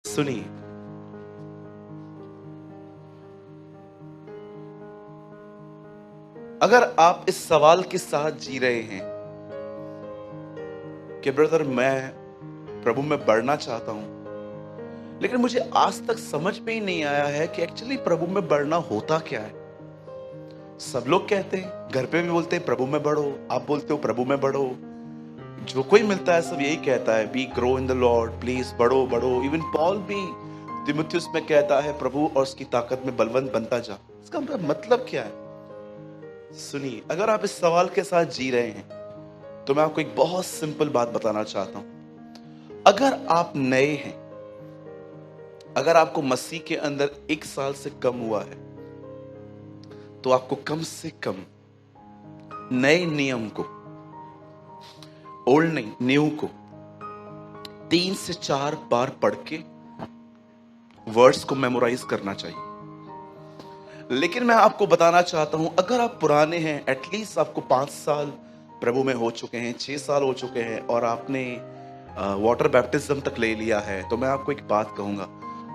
सुनिए, अगर आप इस सवाल के साथ जी रहे हैं कि ब्रदर मैं प्रभु में बढ़ना चाहता हूं, लेकिन मुझे आज तक समझ में ही नहीं आया है कि एक्चुअली प्रभु में बढ़ना होता क्या है। सब लोग कहते हैं, घर पे भी बोलते हैं प्रभु में बढ़ो, आप बोलते हो प्रभु में बढ़ो। जो कोई मिलता है सब यही कहता है, B grow in the Lord, please बढ़ो बढ़ो। इवन पॉल भी तीमुथियुस में कहता है प्रभु और उसकी ताकत में बलवंत बनता जा। इसका मतलब क्या है? सुनिए, अगर आप इस सवाल के साथ जी रहे हैं तो मैं आपको एक बहुत सिंपल बात बताना चाहता हूं। अगर आप नए हैं, अगर आपको मसीह के अंदर 1 साल से कम हुआ है, तो आपको कम से कम नए नियम को, ओल्ड नहीं न्यू को 3 से 4 बार पढ़ के वर्ड्स को मेमोराइज करना चाहिए। लेकिन मैं आपको बताना चाहता हूं, अगर आप पुराने हैं, एटलीस्ट आपको 5 साल प्रभु में हो चुके हैं, 6 साल हो चुके हैं और आपने वाटर बैप्टिज्म तक ले लिया है, तो मैं आपको एक बात कहूंगा,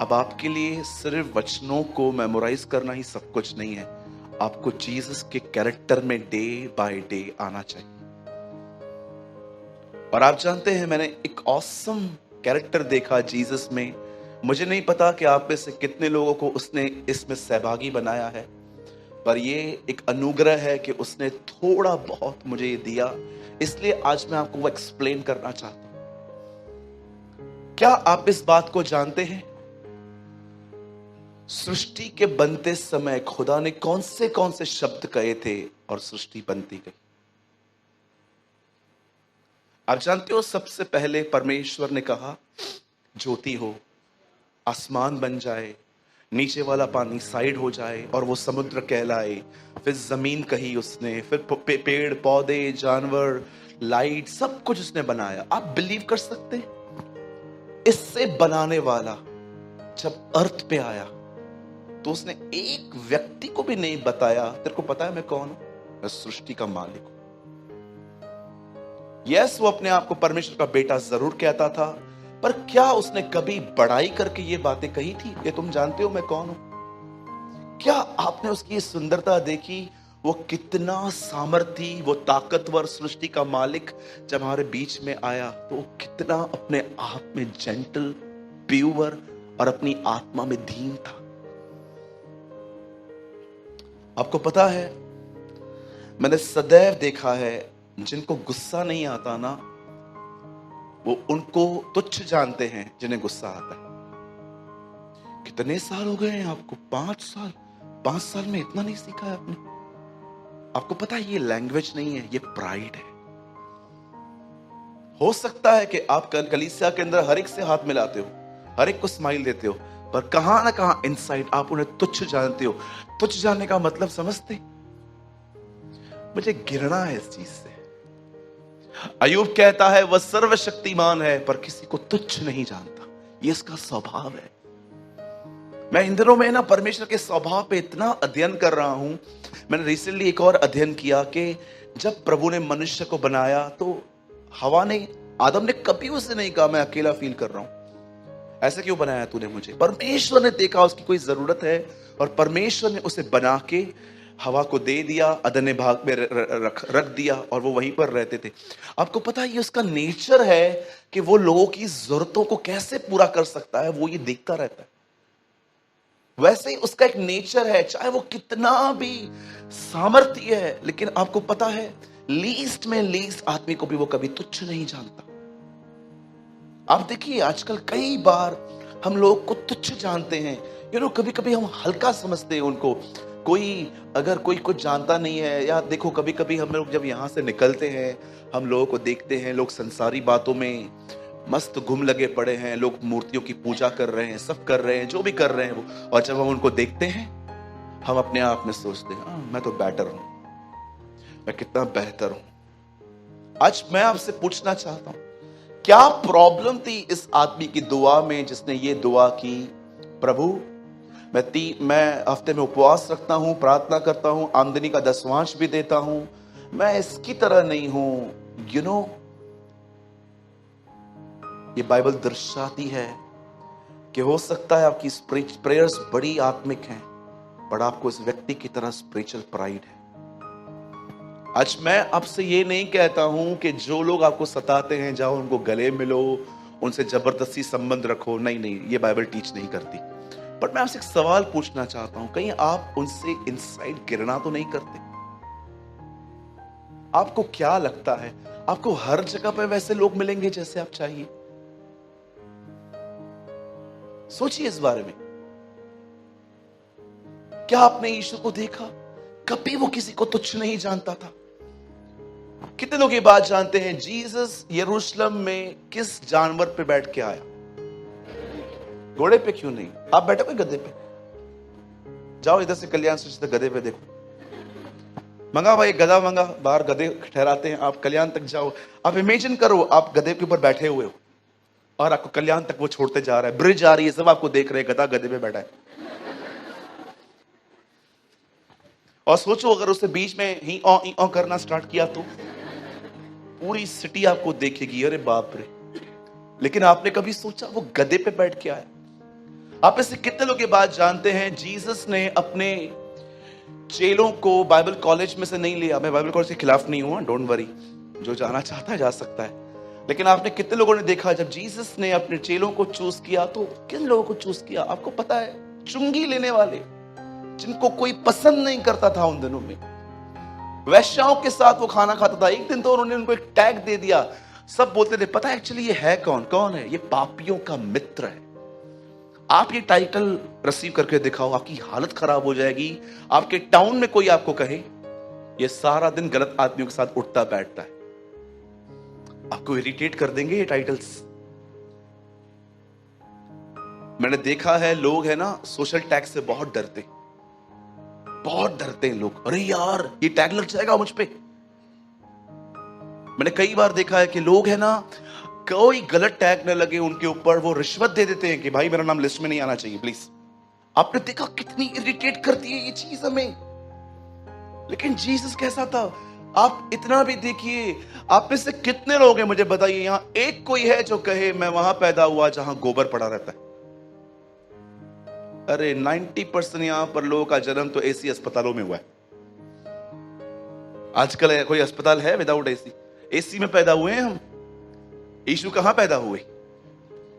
अब आपके लिए सिर्फ वचनों को मेमोराइज करना ही सब कुछ नहीं है। आपको जीसस के कैरेक्टर में डे बाय डे आना चाहिए। और आप जानते हैं, मैंने एक ऑसम कैरेक्टर देखा जीसस में। मुझे नहीं पता कि आप में से कितने लोगों को उसने इसमें सहभागी बनाया है, पर ये एक अनुग्रह है कि उसने थोड़ा बहुत मुझे ये दिया, इसलिए आज मैं आपको वो एक्सप्लेन करना चाहता हूं। क्या आप इस बात को जानते हैं, सृष्टि के बनते समय खुदा ने कौन से शब्द कहे थे और सृष्टि बनती गई? आप जानते हो, सबसे पहले परमेश्वर ने कहा ज्योति हो, आसमान बन जाए, नीचे वाला पानी साइड हो जाए और वो समुद्र कहलाए। फिर जमीन कही उसने, फिर पेड़ पौधे, जानवर, लाइट, सब कुछ उसने बनाया। आप बिलीव कर सकते हैं? इससे बनाने वाला जब अर्थ पे आया तो उसने एक व्यक्ति को भी नहीं बताया, तेरे को पता है मैं कौन हूं? मैं सृष्टि का मालिक हूं। यस, वो अपने आप को परमेश्वर का बेटा जरूर कहता था, पर क्या उसने कभी बड़ाई करके ये बातें कही थी कि तुम जानते हो मैं कौन हूं? क्या आपने उसकी सुंदरता देखी? वो कितना सामर्थी, वो ताकतवर सृष्टि का मालिक जब हमारे बीच में आया तो वो कितना अपने आप में जेंटल, प्योर और अपनी आत्मा में दीन था। आपको पता है, मैंने सदैव देखा है, जिनको गुस्सा नहीं आता ना, वो उनको तुच्छ जानते हैं जिन्हें गुस्सा आता है। कितने साल हो गए हैं आपको? 5 साल। 5 साल में इतना नहीं सीखा है आपने? आपको पता है, ये लैंग्वेज नहीं है, ये प्राइड है। हो सकता है कि आप कलीसिया के अंदर हर एक से हाथ मिलाते हो, हर एक को स्माइल देते हो, पर कहां ना कहां इनसाइड आप उन्हें तुच्छ जानते हो। तुच्छ जानने का मतलब समझते? मुझे घृणा है इस चीज से। अय्यूब कहता है वह सर्वशक्तिमान है पर किसी को तुच्छ नहीं जानता, ये इसका स्वभाव है। मैं इन दिनों में ना परमेश्वर के स्वभाव पे इतना अध्ययन कर रहा हूं। मैंने रिसेंटली एक और अध्ययन किया कि जब प्रभु ने मनुष्य को बनाया तो आदम ने कभी उसे नहीं कहा मैं अकेला फील कर रहा हूं, ऐसे क्यों बनाया तूने मुझे? परमेश्वर ने देखा उसकी कोई जरूरत है और परमेश्वर ने उसे बना के हवा को दे दिया, अदन्य भाग में रख दिया और वो वहीं पर रहते थे। आपको पता है, ये उसका नेचर है कि वो लोगों की जरूरतों को कैसे पूरा कर सकता है, वो ये देखता रहता है। वैसे ही उसका एक नेचर है, चाहे वो कितना भी सामर्थ्य है, लेकिन आपको पता है, लीस्ट में लीस्ट आदमी को भी वो कभी तुच्छ नहीं जानता। आप देखिए, आजकल कई बार हम लोग को तुच्छ जानते हैं। कभी कभी हम हल्का समझते हैं उनको। अगर कोई कुछ जानता नहीं है, या देखो कभी कभी हम लोग जब यहां से निकलते हैं, हम लोगों को देखते हैं, लोग संसारी बातों में मस्त गुम लगे पड़े हैं, लोग मूर्तियों की पूजा कर रहे हैं, सब कर रहे हैं, जो भी कर रहे हैं वो, और जब हम उनको देखते हैं हम अपने आप में सोचते हैं मैं तो बेटर हूं, मैं कितना बेहतर हूं। आज मैं आपसे पूछना चाहता हूं, क्या प्रॉब्लम थी इस आदमी की दुआ में जिसने ये दुआ की, प्रभु मैं हफ्ते में उपवास रखता हूं, प्रार्थना करता हूं, आमदनी का 10वांश भी देता हूं, मैं इसकी तरह नहीं हूं। ये बाइबल दर्शाती है कि हो सकता है आपकी प्रेयर्स बड़ी आत्मिक हैं, पर आपको इस व्यक्ति की तरह स्पिरिचुअल प्राइड है। आज मैं आपसे ये नहीं कहता हूं कि जो लोग आपको सताते हैं जाओ उनको गले मिलो, उनसे जबरदस्ती संबंध रखो, नहीं नहीं, ये बाइबल टीच नहीं करती। पर मैं आपसे एक सवाल पूछना चाहता हूं, कहीं आप उनसे इनसाइड गिरना तो नहीं करते? आपको क्या लगता है आपको हर जगह पे वैसे लोग मिलेंगे जैसे आप चाहिए? सोचिए इस बारे में। क्या आपने यीशु को देखा? कभी वो किसी को तुच्छ नहीं जानता था। कितने लोग ये बात जानते हैं जीसस यरूशलेम में किस जानवर पे बैठ के आया? घोड़े पे क्यों नहीं? आप बैठे कोई गधे पे? जाओ इधर से कल्याण से गधे पे देखो, मंगा भाई गधा मंगा, बाहर गधे ठहराते हैं, आप कल्याण तक जाओ, आप इमेजिन करो आप गधे के ऊपर बैठे हुए हो और आपको कल्याण तक वो छोड़ते जा रहा है, ब्रिज आ रही है, सब आपको देख रहे हैं, गधा गधे पे बैठा है। और सोचो अगर उसने बीच में ही ओ करना स्टार्ट किया तो पूरी सिटी आपको देखेगी, अरे बाप रे। लेकिन आपने कभी सोचा वो गधे पे बैठ के आया? आप में से कितने लोग ये बात जानते हैं जीसस ने अपने चेलों को बाइबल कॉलेज में से नहीं लिया? मैं बाइबल कॉलेज के खिलाफ नहीं हूं, डोंट वरी, जो जाना चाहता है जा सकता है। लेकिन आपने कितने लोगों ने देखा जब जीसस ने अपने चेलों को चूज किया तो किन लोगों को चूज किया? आपको पता है, चुंगी लेने वाले, जिनको कोई पसंद नहीं करता था उन दिनों में, वैश्याओं के साथ वो खाना खाता था। एक दिन तो उन्होंने उनको एक टैग दे दिया, सब बोलते थे पता है एक्चुअली ये है कौन? कौन है ये? पापियों का मित्र है। आप ये टाइटल रिसीव करके दिखाओ, आपकी हालत खराब हो जाएगी। आपके टाउन में कोई आपको कहे ये सारा दिन गलत आदमियों के साथ उठता बैठता है, आपको इरिटेट कर देंगे ये टाइटल्स। मैंने देखा है लोग है ना सोशल टैग से बहुत डरते हैं लोग, अरे यार ये टैग लग जाएगा मुझ पे। मैंने कई बार देखा है कि लोग है ना कोई गलत टैग न लगे उनके ऊपर, वो रिश्वत दे देते हैं कि भाई मेरा नाम लिस्ट में नहीं आना चाहिए प्लीज। आपने देखा कितनी इरिटेट करती है ये चीज हमें। लेकिन जीसस कैसा था? आप इतना भी देखिए, आप में से कितने लोग हैं मुझे बताइए यहां एक कोई है जो कहे मैं वहां पैदा हुआ जहां गोबर पड़ा रहता है? अरे 90% यहां पर लोगों का जन्म तो एसी अस्पतालों में हुआ है। आजकल कोई अस्पताल है विदाउट एसी? एसी में पैदा हुए हैं हम। यीशु कहां पैदा हुए?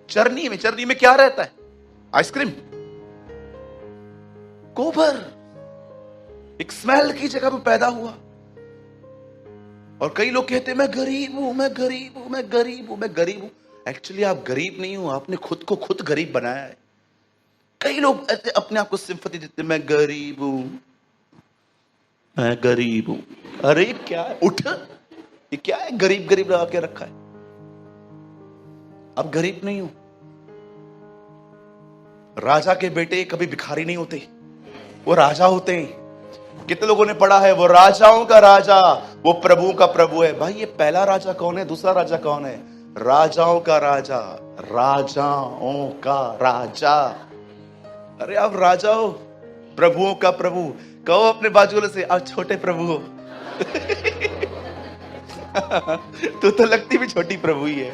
चरनी में। चरनी में क्या रहता है? आइसक्रीम, गोबर, एक स्मेल की जगह में पैदा हुआ। और कई लोग कहते हैं मैं गरीब हूं, मैं गरीब हूं, मैं गरीब हूं, मैं गरीब हूं। एक्चुअली आप गरीब नहीं हो, आपने खुद को खुद गरीब बनाया है। कई लोग अपने आप को सिंपैथी देते हैं, मैं गरीब हूं, मैं गरीब हूं। अरे क्या है? उठ, ये क्या है गरीब गरीब लगा के रखा है? अब गरीब नहीं हो। राजा के बेटे कभी भिखारी नहीं होते, वो राजा होते हैं। कितने लोगों ने पढ़ा है वो राजाओं का राजा, वो प्रभु का प्रभु है। भाई ये पहला राजा कौन है? दूसरा राजा कौन है? राजाओं का राजा, राजाओं का राजा। अरे आप राजा हो, प्रभुओं का प्रभु। कहो अपने बाजू वाले से आप छोटे प्रभु हो। तो लगती भी छोटी प्रभु ही है।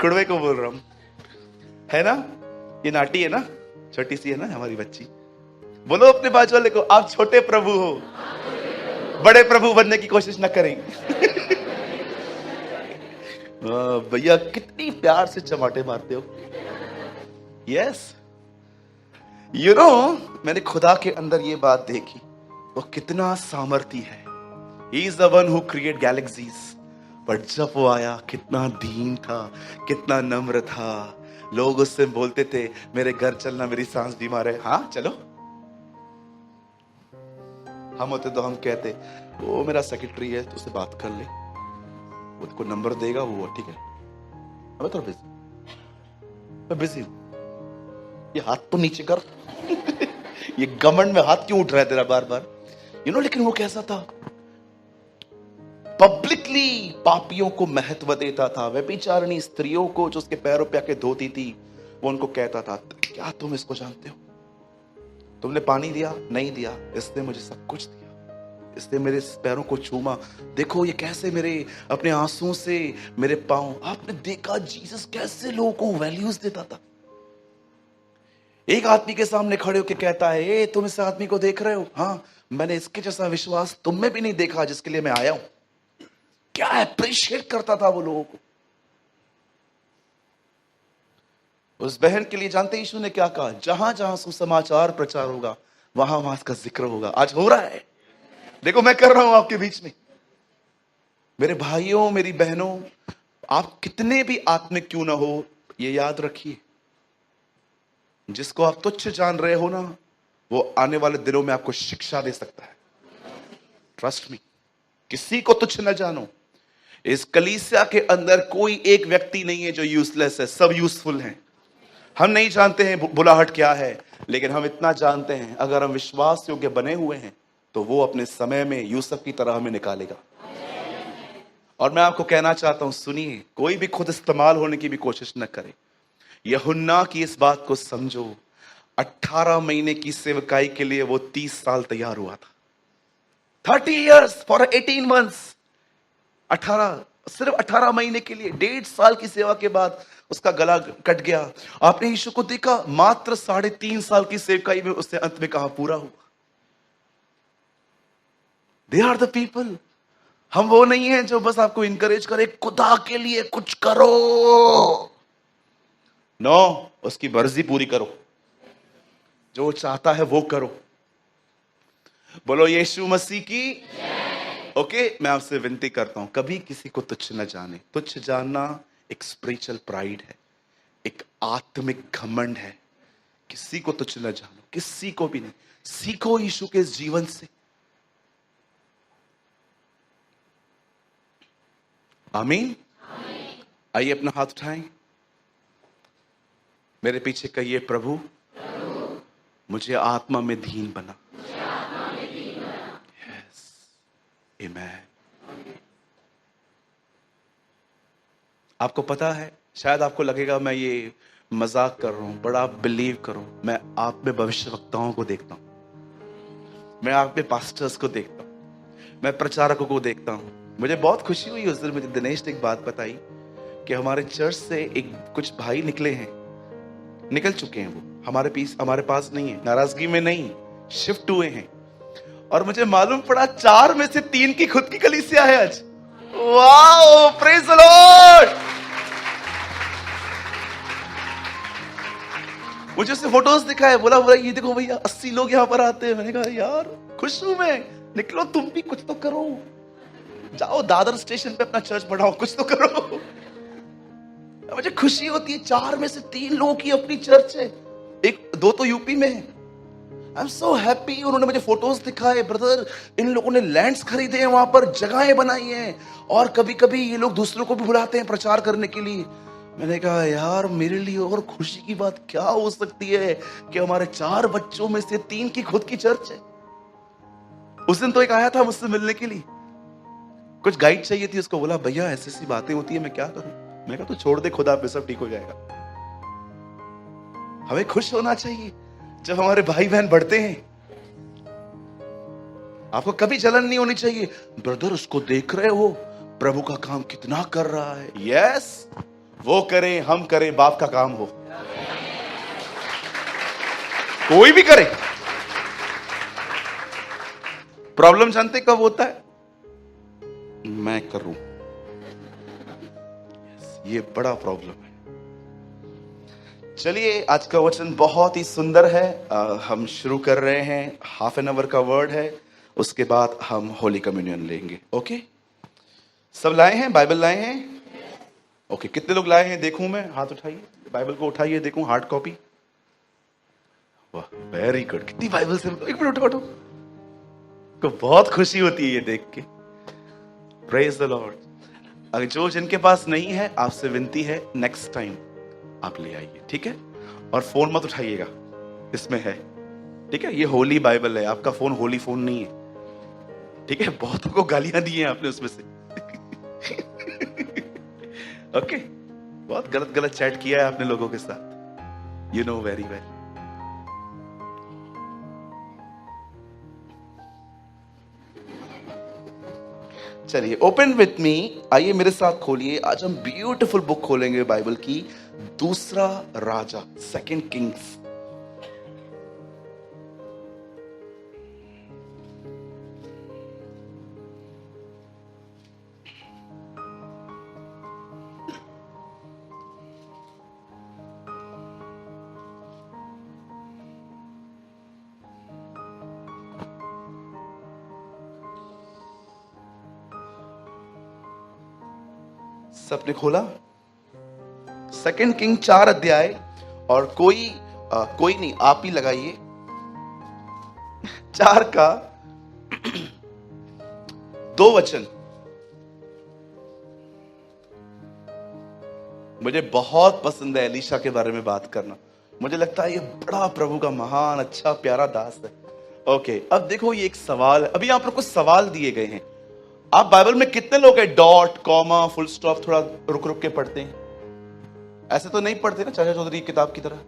कुड़वे को बोल रहा हूं, है ना? ये नाटी है ना, छोटी सी है ना हमारी बच्ची। बोलो अपने बाजू वाले को आप छोटे प्रभु हो, बड़े प्रभु बनने की कोशिश न करें। भैया कितनी प्यार से चमाटे मारते हो। यस, यू नो, मैंने खुदा के अंदर ये बात देखी, वो कितना सामर्थी है। He is the one who create galaxies। पर जब वो आया कितना दीन था, कितना नम्र था। लोग उससे बोलते थे मेरे घर चलना, मेरी सांस बीमार है। हाँ चलो। हम होते तो हम कहते वो मेरा सेक्रेटरी है, तो उससे बात कर ले, वो को नंबर देगा, वो ठीक है। मैं तो बिजी, मैं बिजी हूं। ये हाथ तो नीचे कर। ये घमंड में हाथ क्यों उठ रहा है तेरा बार बार? यू नो, लेकिन वो कैसा था? पब्लिकली पापियों को महत्व देता था। व्यभिचारिणी स्त्रियों को जो उसके पैरों पे आके धोती थी, वो उनको कहता था क्या तुम इसको जानते हो? तुमने पानी दिया? नहीं दिया। इसने मुझे सब कुछ दिया, इसने मेरे पैरों को चूमा। देखो ये कैसे मेरे अपने आंसुओं से मेरे पांव। आपने देखा जीसस कैसे लोगों को वैल्यूज देता था। एक आदमी के सामने खड़े होकर कहता है, ए तुम इस आदमी को देख रहे हो? हाँ, मैंने इसके जैसा विश्वास तुम में भी नहीं देखा जिसके लिए मैं आया हूं। क्या अप्रिशिएट करता था वो लोगों को। उस बहन के लिए जानते यीशु ने क्या कहा? जहां जहां सुसमाचार प्रचार होगा वहां वहां इसका जिक्र होगा। आज हो रहा है, देखो मैं कर रहा हूं आपके बीच में। मेरे भाइयों, मेरी बहनों, आप कितने भी आत्मिक क्यों ना हो, ये याद रखिए, जिसको आप तुच्छ जान रहे हो ना, वो आने वाले दिनों में आपको शिक्षा दे सकता है। ट्रस्ट मी, किसी को तुच्छ न जानो। इस कलीसिया के अंदर कोई एक व्यक्ति नहीं है जो यूजलेस है, सब यूजफुल हैं। हम नहीं जानते हैं बुलाहट क्या है, लेकिन हम इतना जानते हैं, अगर हम विश्वास योग्य बने हुए हैं तो वो अपने समय में यूसुफ की तरह हमें निकालेगा। और मैं आपको कहना चाहता हूं, सुनिए, कोई भी खुद इस्तेमाल होने की भी कोशिश न करे। यूहन्ना की इस बात को समझो, 18 महीने की सेवकाई के लिए वो 30 साल तैयार हुआ था। 30 years for 18 months। 18, सिर्फ 18 महीने के लिए, 1.5 साल की सेवा के बाद उसका गला कट गया। आपने यीशु को देखा, मात्र 3.5 साल की सेवकाई में उसने अंत में कहा पूरा हुआ। They are the people. हम वो नहीं है जो बस आपको इंकरेज करे, खुदा के लिए कुछ करो। नो, उसकी मर्जी पूरी करो, जो चाहता है वो करो। बोलो यीशु मसीह की। ओके, मैं आपसे विनती करता हूं, कभी किसी को तुच्छ न जाने। तुच्छ जानना एक स्पिरिचुअल प्राइड है, एक आत्मिक घमंड है। किसी को तुच्छ न जानो, किसी को भी नहीं। सीखो यीशु के इस जीवन से। आमीन। आइए अपना हाथ उठाएं, मेरे पीछे कहिए, प्रभु मुझे आत्मा में दीन बना। यस, आमेन। आपको पता है, शायद आपको लगेगा मैं ये मजाक कर रहा हूं, बड़ा बिलीव करो, मैं आप में भविष्यवक्ताओं को देखता हूं, मैं आप में पास्टर्स को देखता हूं, मैं प्रचारकों को देखता हूं। मुझे बहुत खुशी हुई उस दिन मुझे दिनेश ने एक बात बताई कि हमारे चर्च से एक कुछ भाई निकले हैं, निकल चुके हैं, वो हमारे पास नहीं है, नाराजगी में नहीं, शिफ्ट हुए हैं। और मुझे मालूम पड़ा 4 में से 3 की खुद की कलीसिया है आज। Wow, praise the Lord. मुझे उससे फोटोज दिखाए, बोला ये देखो भैया 80 लोग यहाँ पर आते हैं। मैंने कहा यार खुश हूं मैं, निकलो तुम भी कुछ तो करो, जाओ दादर स्टेशन पे अपना चर्च बढ़ाओ, कुछ तो करो। मुझे खुशी होती है, 4 में से 3 लोगों की अपनी चर्च है, 2 तो यूपी में है। I am so happy. उन्होंने मुझे फोटोज दिखाए, ब्रदर इन लोगों ने लैंड्स खरीदे हैं, वहां पर जगहें बनाई हैं, और कभी कभी ये लोग दूसरों को भी बुलाते हैं प्रचार करने के लिए। मैंने कहा यार मेरे लिए और खुशी की बात क्या हो सकती है कि हमारे 4 बच्चों में से 3 की खुद की चर्च है। उस दिन तो एक आया था मुझसे मिलने के लिए, कुछ गाइड चाहिए थी उसको, बोला भैया ऐसी ऐसी बातें होती है, मैं क्या करूं। मैं कहा तो छोड़ दे, खुदा पे सब ठीक हो जाएगा। हमें खुश होना चाहिए जब हमारे भाई बहन बढ़ते हैं। आपको कभी जलन नहीं होनी चाहिए, ब्रदर उसको देख रहे हो, प्रभु का काम कितना कर रहा है। यस, वो करें हम करें, बाप का काम हो, कोई भी करे। प्रॉब्लम जानते कब होता है? मैं करूं, ये बड़ा प्रॉब्लम है। चलिए, आज का वचन बहुत ही सुंदर है। हम शुरू कर रहे हैं, हाफ एन आवर का वर्ड है, उसके बाद हम होली कम्युनियन लेंगे। ओके, सब लाए हैं, बाइबल लाए हैं? ओके, कितने लोग लाए हैं देखूं मैं, हाथ उठाइए, बाइबल को उठाइए, देखूं हार्ड कॉपी। वाह, वेरी गुड। कितनी बाइबल से, एक मिनट उठो, को बहुत खुशी होती है ये देख के। Praise the Lord. अगर जो जिनके पास नहीं है, आपसे विनती है नेक्स्ट टाइम आप ले आइए, ठीक है? और फोन मत उठाइएगा, इसमें है, ठीक है? ये होली बाइबल है, आपका फोन होली फोन नहीं है, ठीक है? बहुतों को गालियां दी हैं आपने उसमें से। ओके, बहुत गलत गलत चैट किया है आपने लोगों के साथ, यू नो वेरी वेल। चलिए, ओपन विथ मी, आइए मेरे साथ खोलिए। आज हम ब्यूटीफुल बुक खोलेंगे बाइबल की, दूसरा राजा, सेकंड किंग्स। सबने खोला 2 किंग 4 अध्याय, और कोई नहीं, आप ही लगाइए 4 का 2 वचन। मुझे बहुत पसंद है एलीशा के बारे में बात करना। मुझे लगता है ये बड़ा प्रभु का महान अच्छा प्यारा दास है। ओके, अब देखो ये एक सवाल है। अभी यहाँ पर कुछ सवाल दिए गए हैं। आप बाइबल में कितने लोग हैं डॉट कॉमा फुल स्टॉप थोड़ा रुक रुक के पढ़ते हैं? ऐसे तो नहीं पढ़ते ना चाचा चौधरी की किताब की तरह,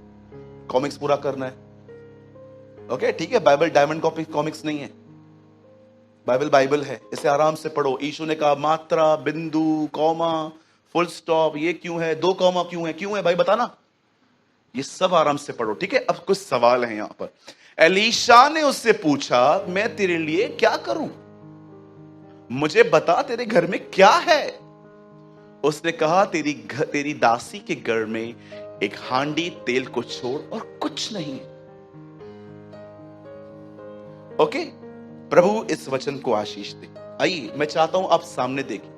कॉमिक्स पूरा करना है। ओके ठीक है, बाइबल डायमंड कॉपी कॉमिक्स नहीं है, बाइबल है, इसे आराम से पढ़ो। यीशु ने कहा मात्रा, बिंदु, कॉमा, फुल स्टॉप, ये क्यों है, 2 कॉमा क्यों है भाई बताना, ये सब आराम से पढ़ो। ठीक है, अब कुछ सवाल है यहां पर। एलीशा ने उससे पूछा मैं तेरे लिए क्या करूं, मुझे बता तेरे घर में क्या है। उसने कहा तेरी दासी के घर में एक हांडी तेल को छोड़ और कुछ नहीं। ओके, प्रभु इस वचन को आशीष दे। आइए मैं चाहता हूं आप सामने देखिए,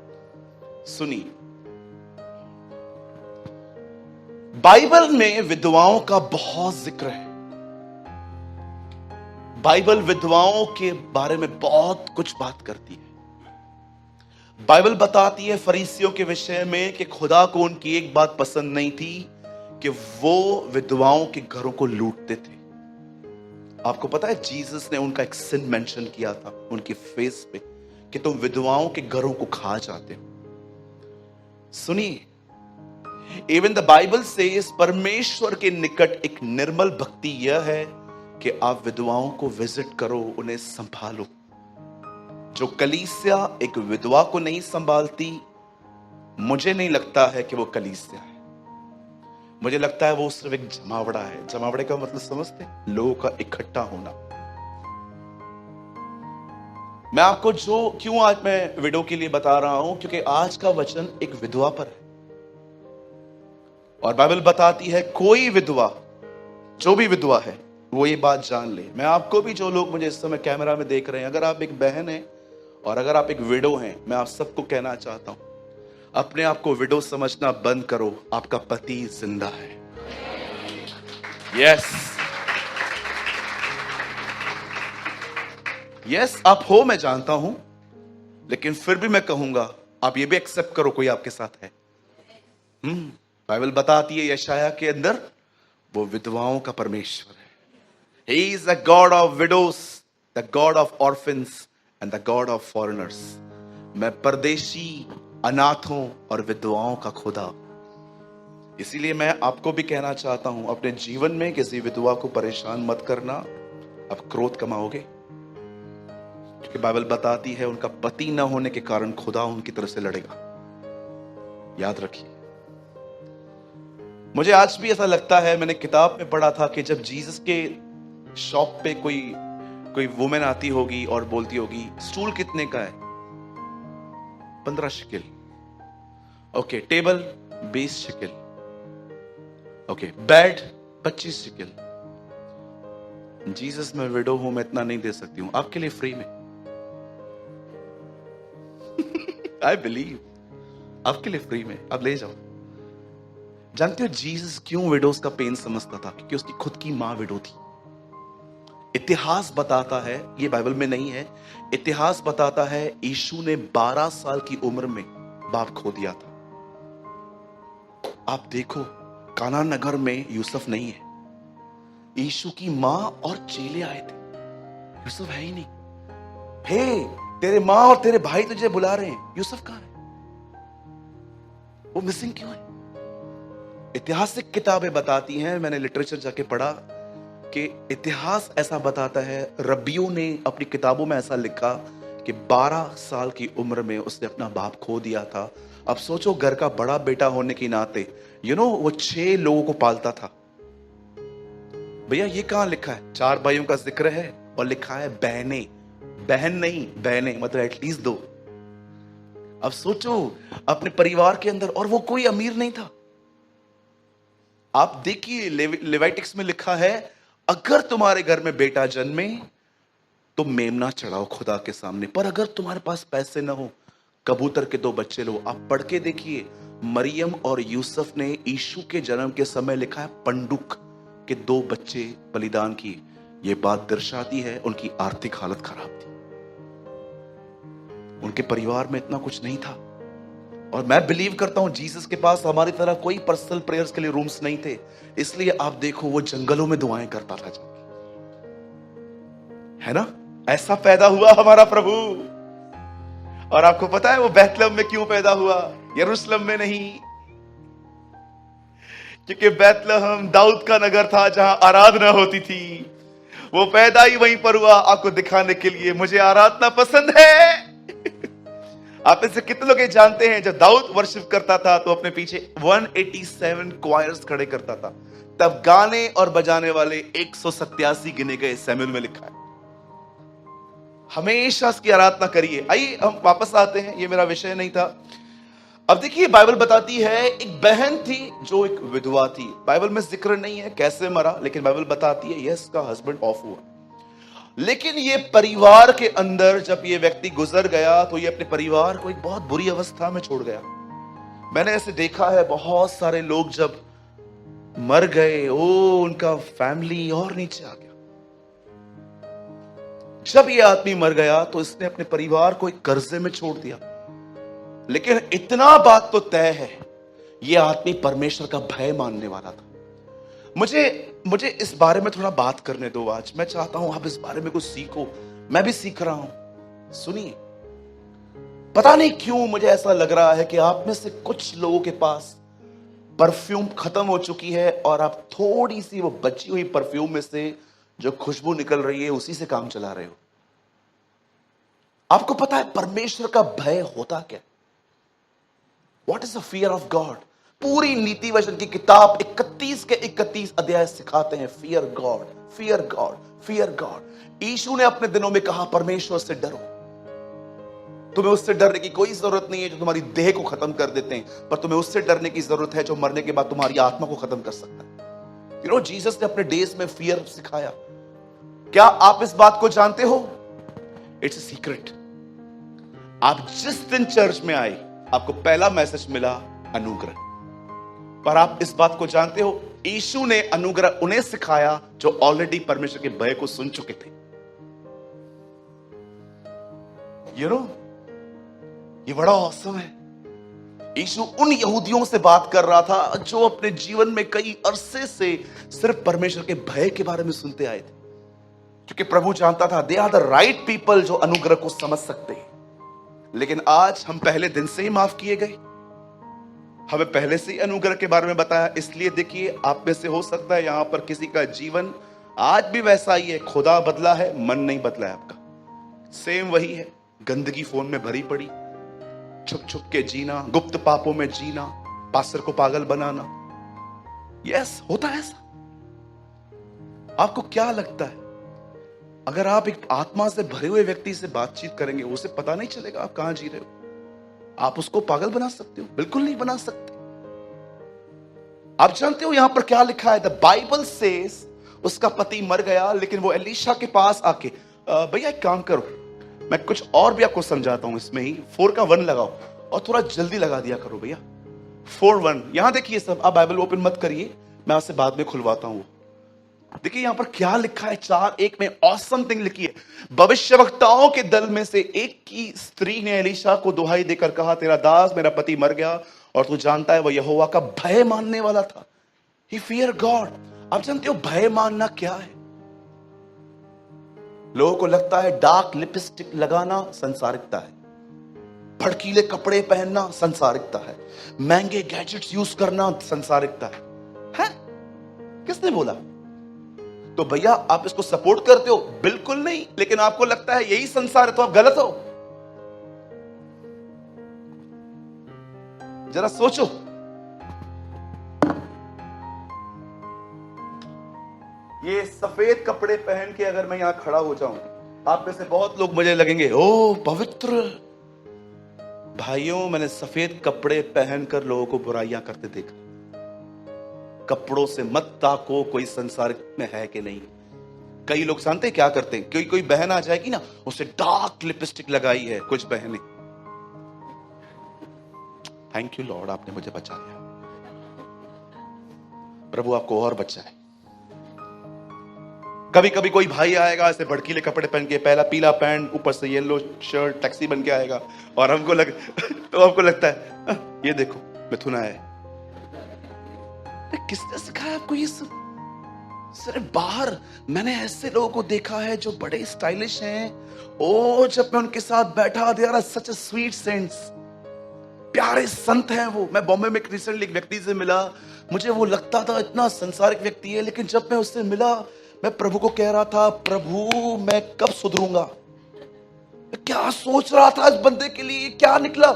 सुनिए। बाइबल में विधवाओं का बहुत जिक्र है। बाइबल विधवाओं के बारे में बहुत कुछ बात करती है। बाइबल बताती है फरीसियों के विषय में कि खुदा को उनकी एक बात पसंद नहीं थी कि वो विधवाओं के घरों को लूटते थे। आपको पता है जीसस ने उनका एक सिन मेंशन किया था उनके फेस पे कि तुम विधवाओं के घरों को खा जाते हो। सुनिए, इवन द बाइबल सेज परमेश्वर के निकट एक निर्मल भक्ति यह है कि आप विधवाओं को विजिट करो, उन्हें संभालो। जो कलीसिया एक विधवा को नहीं संभालती, मुझे नहीं लगता है कि वो कलीसिया है। मुझे लगता है वो सिर्फ एक जमावड़ा है। जमावड़े का मतलब समझते हैं? लोगों का इकट्ठा होना। मैं आपको क्यों आज मैं विडो के लिए बता रहा हूं, क्योंकि आज का वचन एक विधवा पर है और बाइबल बताती है कोई विधवा, जो भी विधवा है वो ये बात जान ले। मैं आपको भी, जो लोग मुझे इस समय कैमरा में देख रहे हैं, अगर आप एक बहन हैं और अगर आप एक विडो हैं, मैं आप सबको कहना चाहता हूं अपने आप को विडो समझना बंद करो। आपका पति जिंदा है। यस आप हो, मैं जानता हूं, लेकिन फिर भी मैं कहूंगा आप ये भी एक्सेप्ट करो कोई आपके साथ है। बाइबल बताती है यशाया के अंदर वो विधवाओं का परमेश्वर है। He is the God of widows, the God of orphans and the God of foreigners. मैं परदेशी, अनाथों और विधवाओं का खुदा। इसीलिए मैं आपको भी कहना चाहता हूं अपने जीवन में किसी विधवा को परेशान मत करना, आप क्रोध कमाओगे। क्योंकि बाइबल बताती है उनका पति न होने के कारण खुदा उनकी तरफ से लड़ेगा। याद रखिए। मुझे आज भी ऐसा लगता है, मैंने किताब में पढ़ा था कि जब जीसस के शॉप पे कोई वुमेन आती होगी और बोलती होगी स्टूल कितने का है, 15 शिकिल। ओके, टेबल 20 शिकिल। ओके, बेड 25 शिकिल। जीसस मैं विडो हूं, मैं इतना नहीं दे सकती हूं, आपके लिए फ्री में। आई बिलीव, आपके लिए फ्री में, आप ले जाओ। जानते हो जीसस क्यों विडोज का पेन समझता था? क्योंकि उसकी खुद की मां विडो थी। इतिहास बताता है, ये बाइबल में नहीं है, इतिहास बताता है यीशु ने 12 साल की उम्र में बाप खो दिया था। आप देखो, काना नगर में यूसुफ नहीं है, यीशु की मां और चेले आए थे, यूसुफ है ही नहीं। हे, तेरे मां और तेरे भाई तुझे बुला रहे हैं, यूसुफ कहां है? वो मिसिंग क्यों है? ऐतिहासिक किताबें बताती हैं, मैंने लिटरेचर जाके पढ़ा कि इतिहास ऐसा बताता है, रब्बियों ने अपनी किताबों में ऐसा लिखा कि 12 साल की उम्र में उसने अपना बाप खो दिया था। अब सोचो, घर का बड़ा बेटा होने के नाते वो 6 लोगों को पालता था। भैया ये कहां लिखा है? 4 भाइयों का जिक्र है और लिखा है बहनें, बहन नहीं बहनें, मतलब एटलीस्ट 2। अब सोचो अपने परिवार के अंदर, और वो कोई अमीर नहीं था। आप देखिए लेविटिक्स में लिखा है अगर तुम्हारे घर में बेटा जन्मे तो मेमना चढ़ाओ खुदा के सामने, पर अगर तुम्हारे पास पैसे ना हो कबूतर के 2 बच्चे लो। आप पढ़ के देखिए, मरियम और यूसुफ ने यीशु के जन्म के समय लिखा है पंडुक के 2 बच्चे बलिदान किए। यह बात दर्शाती है उनकी आर्थिक हालत खराब थी, उनके परिवार में इतना कुछ नहीं था। और मैं बिलीव करता हूं जीसस के पास हमारी तरह कोई पर्सनल प्रेयर्स के लिए रूम्स नहीं थे, इसलिए आप देखो वो जंगलों में दुआएं करता था जाके, है ना। ऐसा पैदा हुआ हमारा प्रभु। और आपको पता है वो बैतलहम में क्यों पैदा हुआ, यरूशलेम में नहीं? क्योंकि बैतलहम दाऊद का नगर था जहां आराधना होती थी। वो पैदा ही वहीं पर हुआ, आपको दिखाने के लिए मुझे आराधना पसंद है। आप इससे कितने लोग ये जानते हैं जब दाऊद वर्शिप करता था तो अपने पीछे 187 क्वायर्स खड़े करता था, तब गाने और बजाने वाले 187 गिने गए, सैमुएल में लिखा है। हमेशा इसकी आराधना करिए। आइए हम वापस आते हैं, ये मेरा विषय नहीं था। अब देखिए बाइबल बताती है एक बहन थी जो एक विधवा थी। बाइबल में जिक्र नहीं है कैसे मरा, लेकिन बाइबल बताती है यस का हस्बैंड ऑफ हुआ। लेकिन ये परिवार के अंदर जब ये व्यक्ति गुजर गया तो ये अपने परिवार को एक बहुत बुरी अवस्था में छोड़ गया। मैंने ऐसे देखा है बहुत सारे लोग जब मर गए, उनका फैमिली और नीचे आ गया। जब ये आदमी मर गया तो इसने अपने परिवार को एक कर्जे में छोड़ दिया। लेकिन इतना बात तो तय है, ये आदमी परमेश्वर का भय मानने वाला था। मुझे इस बारे में थोड़ा बात करने दो आज। मैं चाहता हूं आप इस बारे में कुछ सीखो, मैं भी सीख रहा हूं। सुनिए, पता नहीं क्यों मुझे ऐसा लग रहा है कि आप में से कुछ लोगों के पास परफ्यूम खत्म हो चुकी है और आप थोड़ी सी वो बची हुई परफ्यूम में से जो खुशबू निकल रही है उसी से काम चला रहे हो। आपको पता है परमेश्वर का भय होता क्या? What is the fear of God? पूरी नीति वचन की किताब 31 के 31 अध्याय सिखाते हैं fear God, fear God, fear God. Yeshu ने अपने दिनों में कहा परमेश्वर से डरो। तुम्हें उससे डरने की कोई जरूरत नहीं है जो तुम्हारी देह को खत्म कर देते हैं, पर तुम्हें उससे डरने की जरूरत है जो मरने के बाद तुम्हारी आत्मा को खत्म कर सकता है। यू नो जीसस ने अपने डेज में फियर सिखाया। क्या आप इस बात को जानते हो? It's a secret. आप जिस दिन चर्च में आए आपको पहला मैसेज मिला अनुग्रह, पर आप इस बात को जानते हो यीशु ने अनुग्रह उन्हें सिखाया जो ऑलरेडी परमेश्वर के भय को सुन चुके थे। यू नो ये बड़ा औसम है। यीशु उन यहूदियों से बात कर रहा था जो अपने जीवन में कई अरसे से सिर्फ परमेश्वर के भय के बारे में सुनते आए थे, क्योंकि प्रभु जानता था they are the right people जो अनुग्रह को समझ सकते हैं। लेकिन आज हम पहले दिन से ही माफ किए गए, हमें पहले से ही अनुग्रह के बारे में बताया। इसलिए देखिए आप में से हो सकता है यहां पर किसी का जीवन आज भी वैसा ही है, खुदा बदला है, मन नहीं बदला है आपका। सेम वही है, गंदगी फोन में भरी पड़ी, छुप छुप के जीना, गुप्त पापों में जीना, पास्टर को पागल बनाना। यस होता है ऐसा। आपको क्या लगता है अगर आप एक आत्मा से भरे हुए व्यक्ति से बातचीत करेंगे उसे पता नहीं चलेगा आप कहां जी रहे हो? आप उसको पागल बना सकते हो? बिल्कुल नहीं बना सकते। आप जानते हो यहां पर क्या लिखा है? द बाइबल सेज उसका पति मर गया, लेकिन वो एलीशा के पास आके भैया एक काम करो, मैं कुछ और भी आपको समझाता हूं। इसमें ही 4 का 1 लगाओ और थोड़ा जल्दी लगा दिया करो भैया। 4:1 यहां देखिए सब। आप बाइबल ओपन मत करिए, मैं आपसे बाद में खुलवाता हूं। देखिए यहां पर क्या लिखा है। 4:1 में ऑसम थिंग लिखी है। भविष्यवक्ताओं के दल में से एक की स्त्री ने एलीशा को दुहाई देकर कहा, तेरा दास मेरा पति मर गया और तू जानता है वह यहोवा का भय मानने वाला था। ही फियर गॉड। आप जानते हो भय मानना क्या है? लोगों को लगता है डार्क लिपस्टिक लगाना संसारिकता है, भड़कीले कपड़े पहनना संसारिकता है, महंगे गैजेट्स यूज करना संसारिकता है? किसने बोला? तो भैया आप इसको सपोर्ट करते हो? बिल्कुल नहीं। लेकिन आपको लगता है यही संसार है तो आप गलत हो। जरा सोचो, ये सफेद कपड़े पहन के अगर मैं यहां खड़ा हो जाऊं, आप में से बहुत लोग मुझे लगेंगे ओ पवित्र। भाइयों मैंने सफेद कपड़े पहनकर लोगों को बुराइयां करते देखा। कपड़ों से मत ताको कोई संसार में है कि नहीं। कई लोग जानते हैं क्या करते हैं? कोई बहन आ जाएगी ना, उसे डार्क लिपस्टिक लगाई है कुछ बहनें, थैंक यू लॉर्ड, आपने मुझे बचा लिया। प्रभु आपको और बचाए। कभी कभी कोई भाई आएगा ऐसे भड़कीले कपड़े पहन के, पहला पीला पैंट, ऊपर से येलो शर्ट, टैक्सी बन के आएगा, और हमको तो हमको लगता है ये देखो मिथुन आया है। किसने सिखाया आपको ये सब? सिर्फ बाहर मैंने ऐसे लोगों को देखा है जो बड़े स्टाइलिश हैं। ओ, जब मैं उनके साथ बैठा, they are such a sweet saints, प्यारे संत हैं वो। मैं बॉम्बे में रिसेंटली एक व्यक्ति से मिला, मुझे वो लगता था इतना संसारिक व्यक्ति है, लेकिन जब मैं उससे मिला, मैं प्रभु को कह रहा था, प्रभु मैं कब सुधरूंगा? क्या सोच रहा था इस बंदे के लिए, क्या निकला?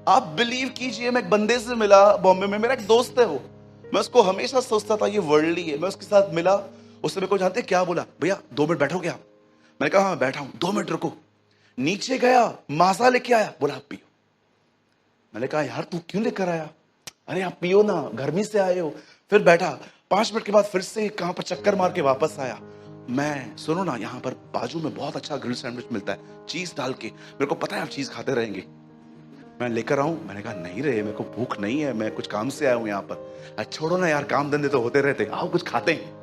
आप बिलीव कीजिए, मैं एक बंदे से मिला बॉम्बे में, मेरा एक दोस्त है वो। मैं उसको हमेशा सोचता था ये वर्ल्डली है। मैं उसके साथ मिला, उसने मेरे को जानते क्या बोला, भैया 2 मिनट बैठोगे आप? मैंने कहा हाँ बैठा हूं, 2 मिनट रुको। नीचे गया, माजा लेके आया, बोला आप पियो। मैंने कहा यार तू क्यों लेकर आया? अरे आप पियो ना, गर्मी से आए हो। फिर बैठा, 5 मिनट के बाद फिर से कहां पर चक्कर मार के वापस आया। मैं, सुनो ना, यहाँ पर बाजू में बहुत अच्छा ग्रिल सैंडविच मिलता है, चीज डाल के, मेरे को पता है आप चीज खाते रहेंगे, मैं लेकर आऊं? मैंने कहा नहीं रे, मेरे को भूख नहीं है, मैं कुछ काम से आया हूं यहाँ पर। छोड़ो ना यार, काम धंधे तो होते रहते, आओ कुछ खाते हैं।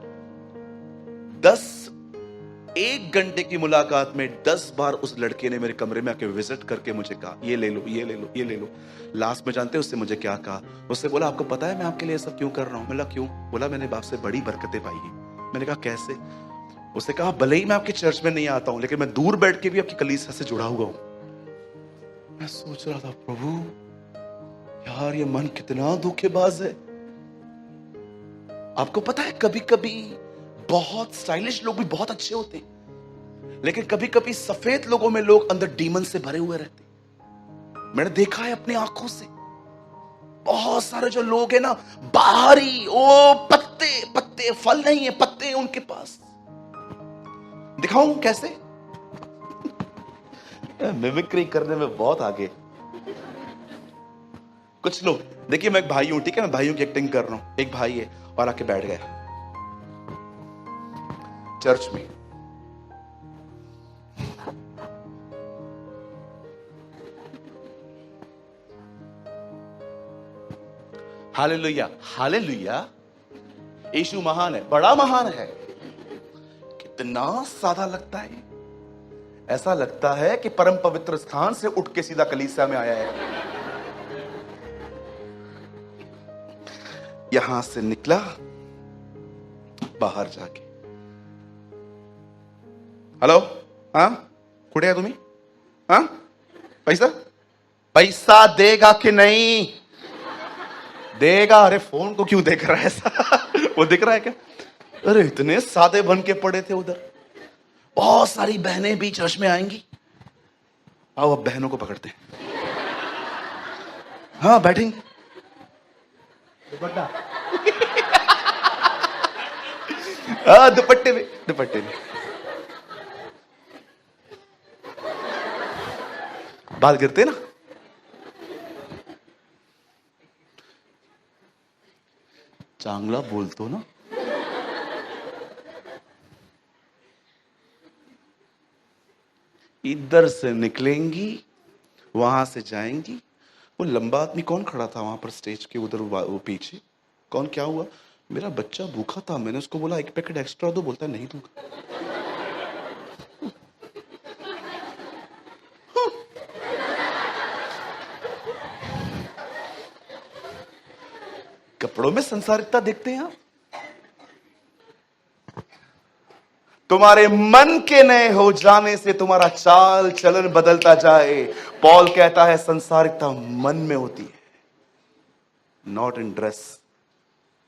1 घंटे की मुलाकात में 10 बार उस लड़के ने मेरे कमरे में आके विजिट करके मुझे कहा ये ले लो, ये ले लो, ये ले लो। लास्ट में जानते उससे मुझे क्या कहा? उससे बोला आपको पता है मैं आपके लिए सब क्यों कर रहा हूं? बोला क्यों? बोला मैंने बाप से बड़ी बरकतें पाई है। मैंने कहा कैसे? उसने कहा भले ही मैं आपके चर्च में नहीं आता हूं, लेकिन मैं दूर बैठ के भी आपकी कलीसिया से जुड़ा हुआ हूं। मैं सोच रहा था प्रभु यार ये मन कितना धोखेबाज है। आपको पता है कभी कभी बहुत स्टाइलिश लोग भी बहुत अच्छे होते हैं, लेकिन कभी कभी सफेद लोगों में लोग अंदर डीमन से भरे हुए रहते हैं। मैंने देखा है अपनी आंखों से, बहुत सारे जो लोग हैं ना बाहरी, ओ पत्ते पत्ते, फल नहीं है, पत्ते हैं उनके पास। दिखाऊं कैसे? मिमिक्री करने में बहुत आगे कुछ लोग। देखिए मैं एक भाई हूं, ठीक है, मैं भाइयों की एक्टिंग कर रहा हूं। एक भाई है और आके बैठ गया चर्च में। हालेलुया, हालेलुया, यीशु महान है, बड़ा महान है। कितना सादा लगता है, ऐसा लगता है कि परम पवित्र स्थान से उठ के सीधा कलीसिया में आया है। यहां से निकला, बाहर जाके हेलो, हाँ कुठे है तुम्ही? हाँ पैसा, पैसा देगा कि नहीं देगा? अरे फोन को क्यों देख रहा है ऐसा? वो दिख रहा है क्या? अरे इतने सादे बन के पड़े थे उधर। बहुत सारी बहनें भी चर्च में आएंगी। आओ अब बहनों को पकड़ते हैं। हाँ बैठेंगे। दुपट्टा हाँ दुपट्टे में, दुपट्टे में बाल गिरते ना। चांगला बोलतो ना। इधर से निकलेंगी, वहां से जाएंगी। वो लंबा आदमी कौन खड़ा था वहां पर स्टेज के उधर, वो पीछे कौन? क्या हुआ? मेरा बच्चा भूखा था, मैंने उसको बोला 1 पैकेट एक्स्ट्रा दो, बोलता है नहीं दूंगा। कपड़ों में संसारिकता देखते हैं आप। तुम्हारे मन के नए हो जाने से तुम्हारा चाल चलन बदलता जाए। पॉल कहता है संसारिकता मन में होती है, नॉट इन ड्रेस।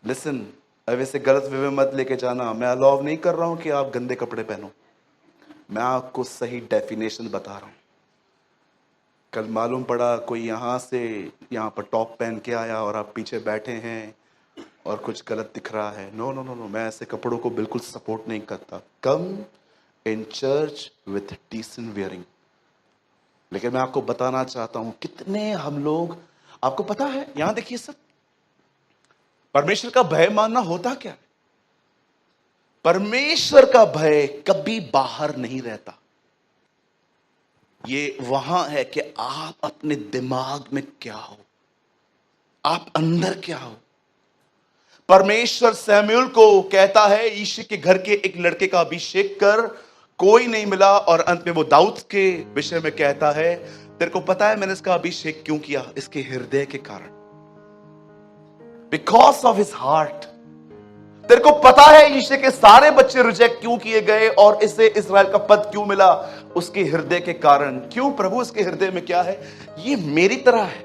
लिसन, वैसे गलत वे में मत लेके जाना। मैं अलाउ नहीं कर रहा हूं कि आप गंदे कपड़े पहनो, मैं आपको सही डेफिनेशन बता रहा हूं। कल मालूम पड़ा कोई यहां से यहां पर टॉप पहन के आया और आप पीछे बैठे हैं और कुछ गलत दिख रहा है। नो नो नो नो, मैं ऐसे कपड़ों को बिल्कुल सपोर्ट नहीं करता। Come in church with decent wearing. लेकिन मैं आपको बताना चाहता हूं कितने हम लोग, आपको पता है यहां देखिए सब, परमेश्वर का भय मानना होता क्या है? परमेश्वर का भय कभी बाहर नहीं रहता। ये वहां है कि आप अपने दिमाग में क्या हो, आप अंदर क्या हो। परमेश्वर सैमुएल को कहता है यिशै के घर के एक लड़के का अभिषेक कर, कोई नहीं मिला, और अंत में वो दाऊद के विषय में कहता है तेरे को पता है मैंने इसका अभिषेक क्यों किया? इसके हृदय के कारण, बिकॉज ऑफ हिज हार्ट। तेरे को पता है यिशै के सारे बच्चे रिजेक्ट क्यों किए गए और इसे इस्राएल का पद क्यों मिला? उसके हृदय के कारण। क्यों प्रभु? इसके हृदय में क्या है? ये मेरी तरह है,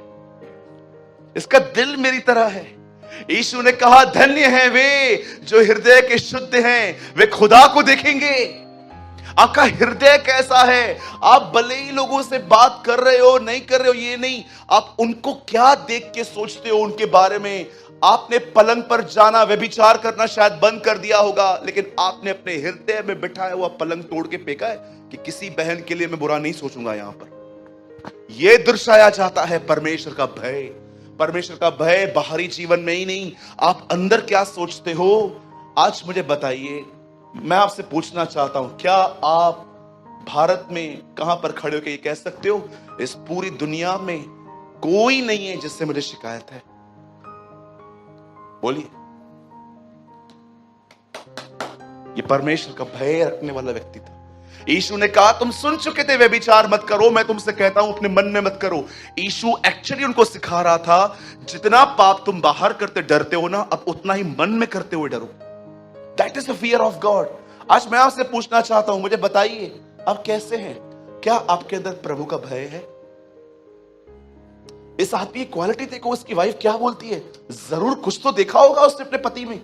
इसका दिल मेरी तरह है। यीशु ने कहा धन्य है वे जो हृदय के शुद्ध हैं, वे खुदा को देखेंगे। आपका हृदय कैसा है? आप भले ही लोगों से बात कर रहे हो, नहीं कर रहे हो, ये नहीं, आप उनको क्या देख के सोचते हो उनके बारे में। आपने पलंग पर जाना, व्यभिचार करना शायद बंद कर दिया होगा, लेकिन आपने अपने हृदय में बिठाया हुआ पलंग तोड़ के फेंका है कि किसी बहन के लिए मैं बुरा नहीं सोचूंगा। यहां पर यह दर्शाया जाता है परमेश्वर का भय। परमेश्वर का भय बाहरी जीवन में ही नहीं, आप अंदर क्या सोचते हो। आज मुझे बताइए, मैं आपसे पूछना चाहता हूं, क्या आप भारत में कहां पर खड़े होकर ये कह सकते हो इस पूरी दुनिया में कोई नहीं है जिससे मुझे शिकायत है? बोलिए। ये परमेश्वर का भय रखने वाला व्यक्ति था। यीशु ने कहा तुम सुन चुके थे व्यभिचार मत करो, मैं तुमसे कहता हूं अपने मन में मत करो। यीशु एक्चुअली उनको सिखा रहा था जितना पाप तुम बाहर करते डरते हो ना, अब उतना ही मन में करते हुए डरो। That is the fear of God. आज मैं आपसे पूछना चाहता हूं, मुझे बताइए आप कैसे हैं? क्या आपके अंदर प्रभु का भय है? इस आदमी की क्वालिटी देखो, उसकी वाइफ क्या बोलती है, जरूर कुछ तो देखा होगा उसने अपने पति में।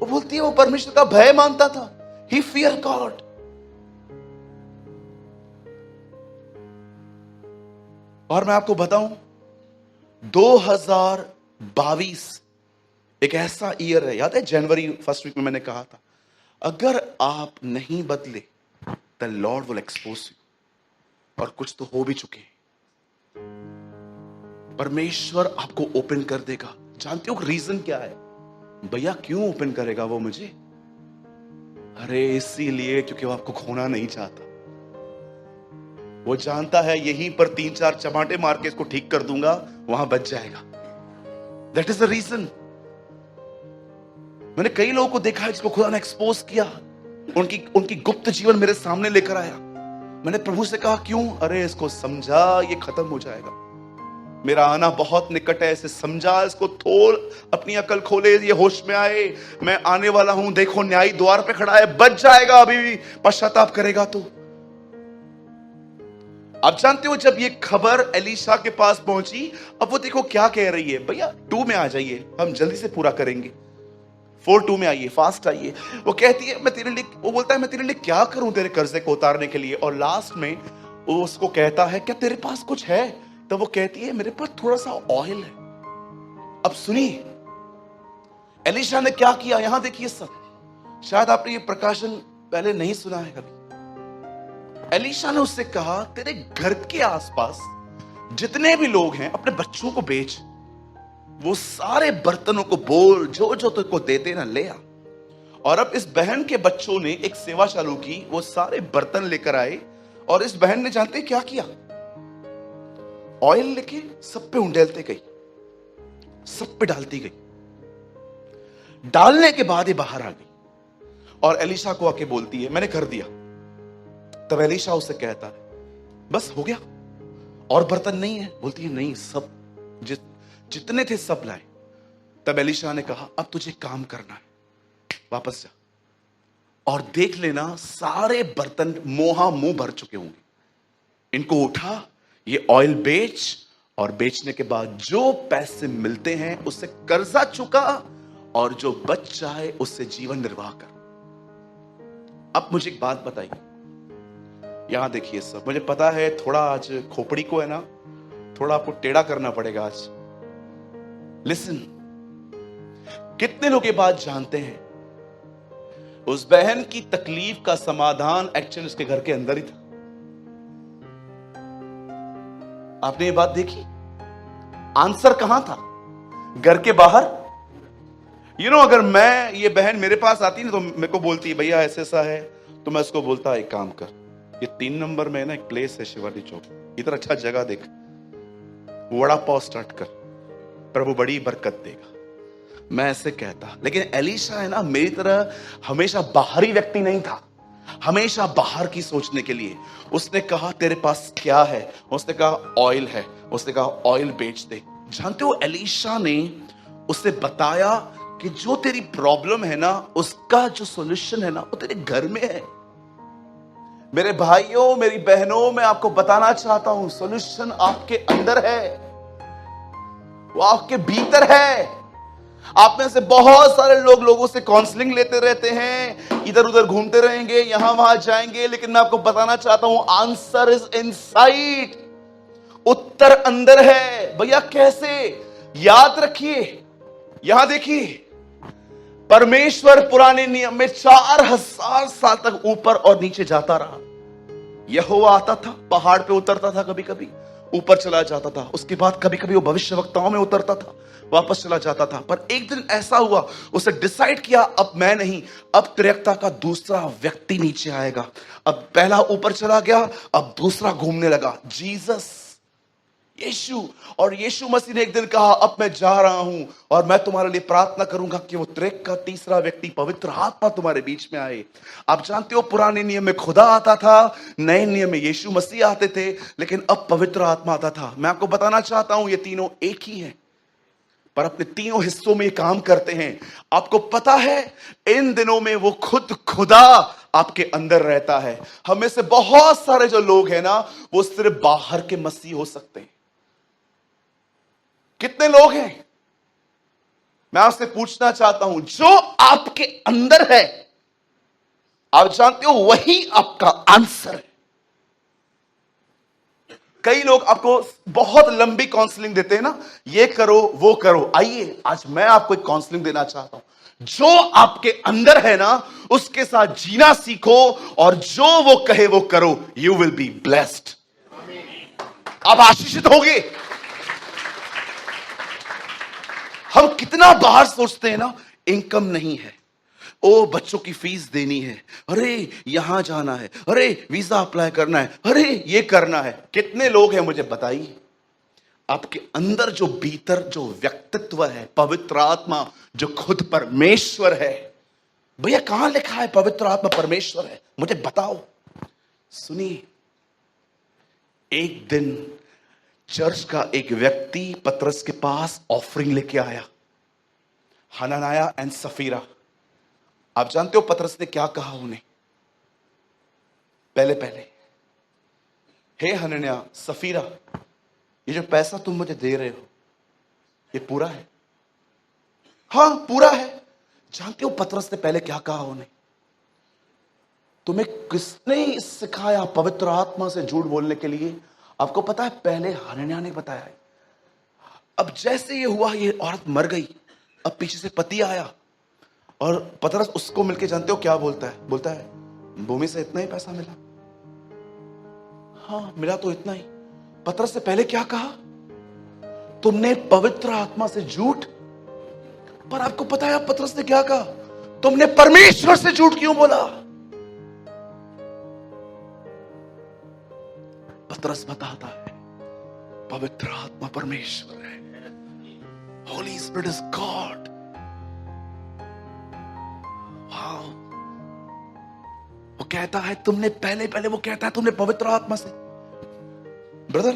वो बोलती है वो परमेश्वर का भय मानता था, ही फियर गॉड। और मैं आपको बताऊं 2022 एक ऐसा ईयर है, याद है जनवरी फर्स्ट वीक में मैंने कहा था अगर आप नहीं बदले the Lord will expose you. और कुछ तो हो भी चुके हैं। परमेश्वर आपको ओपन कर देगा। जानते हो रीजन क्या है? भैया क्यों ओपन करेगा वो मुझे? अरे इसीलिए क्योंकि वो आपको खोना नहीं चाहता। वो जानता है यहीं पर 3-4 चमाटे मार के इसको ठीक कर दूंगा, वहां बच जाएगा। That is the reason. मैंने कई लोगों को देखा है जिसको खुदा ने एक्सपोज किया, उनकी गुप्त जीवन मेरे सामने लेकर आया। मैंने प्रभु से कहा क्यों? अरे इसको समझा, ये खत्म हो जाएगा, मेरा आना बहुत निकट है, इसे समझा, इसको थोड़ अपनी अकल खोले, ये होश में आए, मैं आने वाला हूं, देखो न्यायी द्वार पे खड़ा है, बच जाएगा, अभी भी पश्चाताप करेगा। तो आप जानते हो जब ये खबर एलीशा के पास पहुंची, अब वो देखो क्या कह रही है, भैया 2 में आ जाइए, हम जल्दी से पूरा करेंगे, 4:2 में आइए, फास्ट आइए। वो कहती है मैं तेरे लिए, वो बोलता है मैं तेरे लिए क्या करूं तेरे कर्जे को उतारने के लिए। और लास्ट में वो उसको कहता है क्या तेरे पास कुछ है? तो वो कहती है मेरे पास थोड़ा सा ऑयल है। अब सुनिए एलीशा ने क्या किया, यहां देखिए सब। शायद आपने ये प्रकाशन पहले नहीं सुना है कभी। एलीशा ने उससे कहा तेरे घर के आसपास जितने भी लोग हैं अपने बच्चों को बेच, वो सारे बर्तनों को बोल जो जो तुझको देते ना ले आ। और अब इस बहन के बच्चों ने एक सेवा चालू की, वो सारे बर्तन लेकर आए और इस बहन ने जानते क्या किया, ऑयल लेके सब पे उंडेलते गई, सब पे डालती गई। डालने के बाद ये बाहर आ गई और एलीशा को आके बोलती है मैंने कर दिया। तब एलीशा उसे कहता है बस हो गया और बर्तन नहीं है? बोलती है नहीं, सब जितने थे सब लाए। तब एलीशा ने कहा अब तुझे काम करना है, वापस जा और देख लेना सारे बर्तन मोहा मुंह भर चुके होंगे। इनको उठा, ये ऑयल बेच और बेचने के बाद जो पैसे मिलते हैं उससे कर्जा चुका और जो बच जाए उससे जीवन निर्वाह कर। अब मुझे एक बात बताइए, यहां देखिए सब, मुझे पता है थोड़ा आज खोपड़ी को है ना थोड़ा आपको टेढ़ा करना पड़ेगा आज। लिसन, कितने लोग ये बात जानते हैं उस बहन की तकलीफ का समाधान एक्चुअली उसके घर के अंदर ही था? आपने ये बात देखी? आंसर कहां था? घर के बाहर। अगर मैं ये बहन मेरे पास आती ना तो मेरे को बोलती भैया ऐसा है, तो मैं उसको बोलता एक काम कर, ये 3 नंबर में है ना, एक प्लेस है शिवाली चौक, इधर अच्छा जगह देख, वड़ा पाव स्टार्ट कर, प्रभु बड़ी बरकत देगा। मैं ऐसे कहता, लेकिन एलीशा है ना, मेरी तरह हमेशा बाहरी व्यक्ति नहीं था, हमेशा बाहर की सोचने के लिए। उसने कहा तेरे पास क्या है? उसने कहा ऑयल है। उसने कहा ऑयल बेच दे। जानते हो, एलीशा ने उसे बताया कि जो तेरी प्रॉब्लम है ना, उसका जो सॉल्यूशन है ना, वो तेरे घर में है। मेरे भाइयों, मेरी बहनों, मैं आपको बताना चाहता हूं, सॉल्यूशन आपके अंदर है, वो आपके भीतर है। आप में से बहुत सारे लोगों से काउंसलिंग लेते रहते हैं, इधर उधर घूमते रहेंगे, यहां वहां जाएंगे, लेकिन मैं आपको बताना चाहता हूं, आंसर इज इनसाइड, उत्तर अंदर है। भैया कैसे? याद रखिए, यहां देखिए, परमेश्वर पुराने नियम में 4000 साल तक ऊपर और नीचे जाता रहा। यहोवा आता था, पहाड़ पे उतरता था, कभी कभी ऊपर चला जाता था, उसके बाद कभी कभी वो भविष्यवक्ताओं में उतरता था, वापस चला जाता था। पर एक दिन ऐसा हुआ, उसे डिसाइड किया, अब मैं नहीं, अब त्रिएकता का दूसरा व्यक्ति नीचे आएगा। अब पहला ऊपर चला गया, अब दूसरा घूमने लगा, जीसस, यीशु। और यीशु मसीह ने एक दिन कहा, अब मैं जा रहा हूं और मैं तुम्हारे लिए प्रार्थना करूंगा कि वो त्रिएक का तीसरा व्यक्ति, पवित्र आत्मा, तुम्हारे बीच में आए। आप जानते हो, पुराने नियम में खुदा आता था, नए नियम में यीशु मसीह आते थे, लेकिन अब पवित्र आत्मा आता था। मैं आपको बताना चाहता हूं, ये तीनों एक ही है, पर अपने तीनों हिस्सों में काम करते हैं। आपको पता है, इन दिनों में वो खुद खुदा आपके अंदर रहता है। हमें से बहुत सारे जो लोग हैं ना, वो सिर्फ बाहर के मसीह हो सकते हैं। कितने लोग हैं? मैं आपसे पूछना चाहता हूं, जो आपके अंदर है, आप जानते हो, वही आपका आंसर है। कई लोग आपको बहुत लंबी काउंसलिंग देते हैं ना, ये करो वो करो। आइए, आज मैं आपको एक काउंसलिंग देना चाहता हूं। जो आपके अंदर है ना, उसके साथ जीना सीखो, और जो वो कहे वो करो। यू विल बी ब्लेस्ड, आप आशीषित होगे। हम कितना बाहर सोचते हैं ना, इनकम नहीं है, ओ बच्चों की फीस देनी है, अरे यहां जाना है, अरे वीजा अप्लाई करना है, अरे ये करना है। कितने लोग हैं, मुझे बताइए, आपके अंदर जो भीतर जो व्यक्तित्व है, पवित्र आत्मा जो खुद परमेश्वर है। भैया कहां लिखा है पवित्र आत्मा परमेश्वर है? मुझे बताओ। सुनिए, एक दिन चर्च का एक व्यक्ति पतरस के पास ऑफरिंग लेके आया, हनन्याह एंड सफीरा। आप जानते हो पतरस ने क्या कहा उन्हें? पहले, हे हनन्याह, सफीरा, ये जो पैसा तुम मुझे दे रहे हो, ये पूरा है? हां, पूरा है। जानते हो पतरस ने पहले क्या कहा उन्हें? तुम्हें किसने सिखाया पवित्र आत्मा से झूठ बोलने के लिए? आपको पता है, पहले हनन्याह ने बताया है। अब जैसे ये हुआ, ये औरत मर गई, अब पीछे से पति आया, और पतरस उसको मिलके, जानते हो क्या बोलता है? बोलता है, भूमि से इतना ही पैसा मिला? हाँ, मिला तो इतना ही। पतरस से पहले क्या कहा? तुमने पवित्र आत्मा से झूठ। पर आपको पता है पतरस ने क्या कहा? तुमने परमेश्वर से झूठ क्यों बोला? पतरस बताता है, पवित्र आत्मा परमेश्वर है, Holi spirit is God. Wow, वो कहता है तुमने पहले वो कहता है तुमने पवित्र आत्मा से। ब्रदर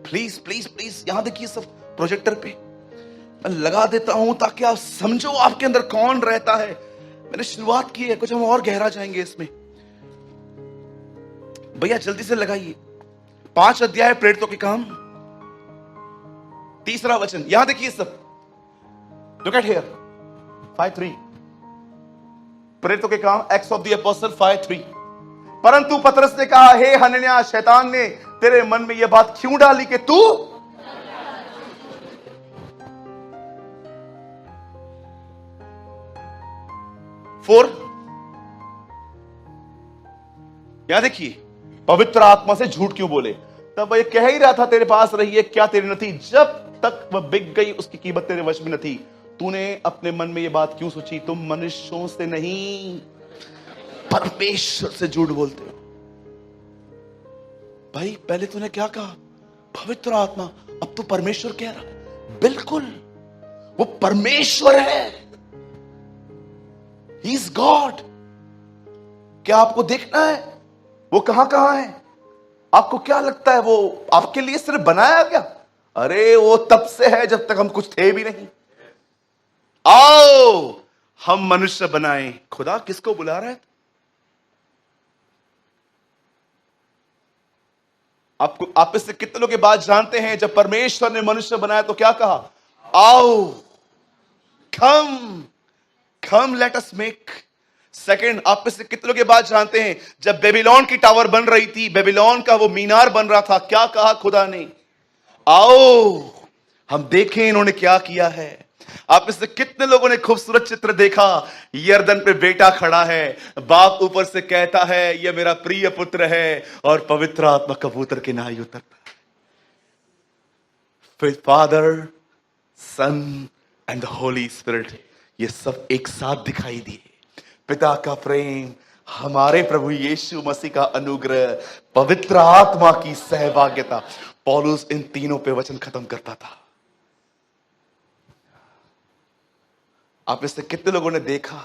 प्लीज प्लीज प्लीज, यहां देखिए सब प्रोजेक्टर पे मैं लगा देता हूं, ताकि आप समझो आपके अंदर कौन रहता है। मैंने शुरुआत की है, कुछ हम और गहरा जाएंगे इसमें। भैया जल्दी से लगाइए, 5 अध्याय प्रेरितों के काम, 3 वचन, यहां देखिए सब। लुक एट हियर, 5:3, प्रेरितों के काम, एक्ट्स ऑफ द एपोस्टल 5:3। परंतु पतरस ने कहा, हे हनन्याह, शैतान ने तेरे मन में यह बात क्यों डाली कि तू 4, यहां देखिए, पवित्र आत्मा से झूठ क्यों बोले? तब वह कह ही रहा था, तेरे पास रही है क्या तेरी न थी? जब तक वह बिक गई, उसकी कीमत तेरे वश में न थी। तूने अपने मन में यह बात क्यों सोची? तुम मनुष्यों से नहीं, परमेश्वर से झूठ बोलते हो। भाई पहले तूने क्या कहा? पवित्र आत्मा। अब तो परमेश्वर कह रहा है। बिल्कुल, वो परमेश्वर है। He is God. क्या आपको देखना है वो कहां कहां है? आपको क्या लगता है वो आपके लिए सिर्फ बनाया क्या? अरे वो तब से है जब तक हम कुछ थे भी नहीं। आओ हम मनुष्य बनाएं। खुदा किसको बुला रहा है? आप इससे कितने लोग ये बात जानते हैं? जब परमेश्वर ने मनुष्य बनाया तो क्या कहा? आओ, कम कम लेट अस मेक। सेकंड, आप इससे कितने लोग ये बात जानते हैं? जब बेबीलोन की टावर बन रही थी, बेबीलोन का वो मीनार बन रहा था, क्या कहा खुदा ने? आओ हम देखें इन्होंने क्या किया है। आप इससे कितने लोगों ने खूबसूरत चित्र देखा? यरदन पे बेटा खड़ा है, बाप ऊपर से कहता है यह मेरा प्रिय पुत्र है, और पवित्र आत्मा कबूतर के नाई उतरता है। फिर Father, Son and the Holy Spirit, ये सब एक साथ दिखाई दिए। पिता का प्रेम, हमारे प्रभु यीशु मसीह का अनुग्रह, पवित्र आत्मा की सहभागिता। पौलुस इन तीनों पे वचन खत्म करता था। आप इससे कितने लोगों ने देखा?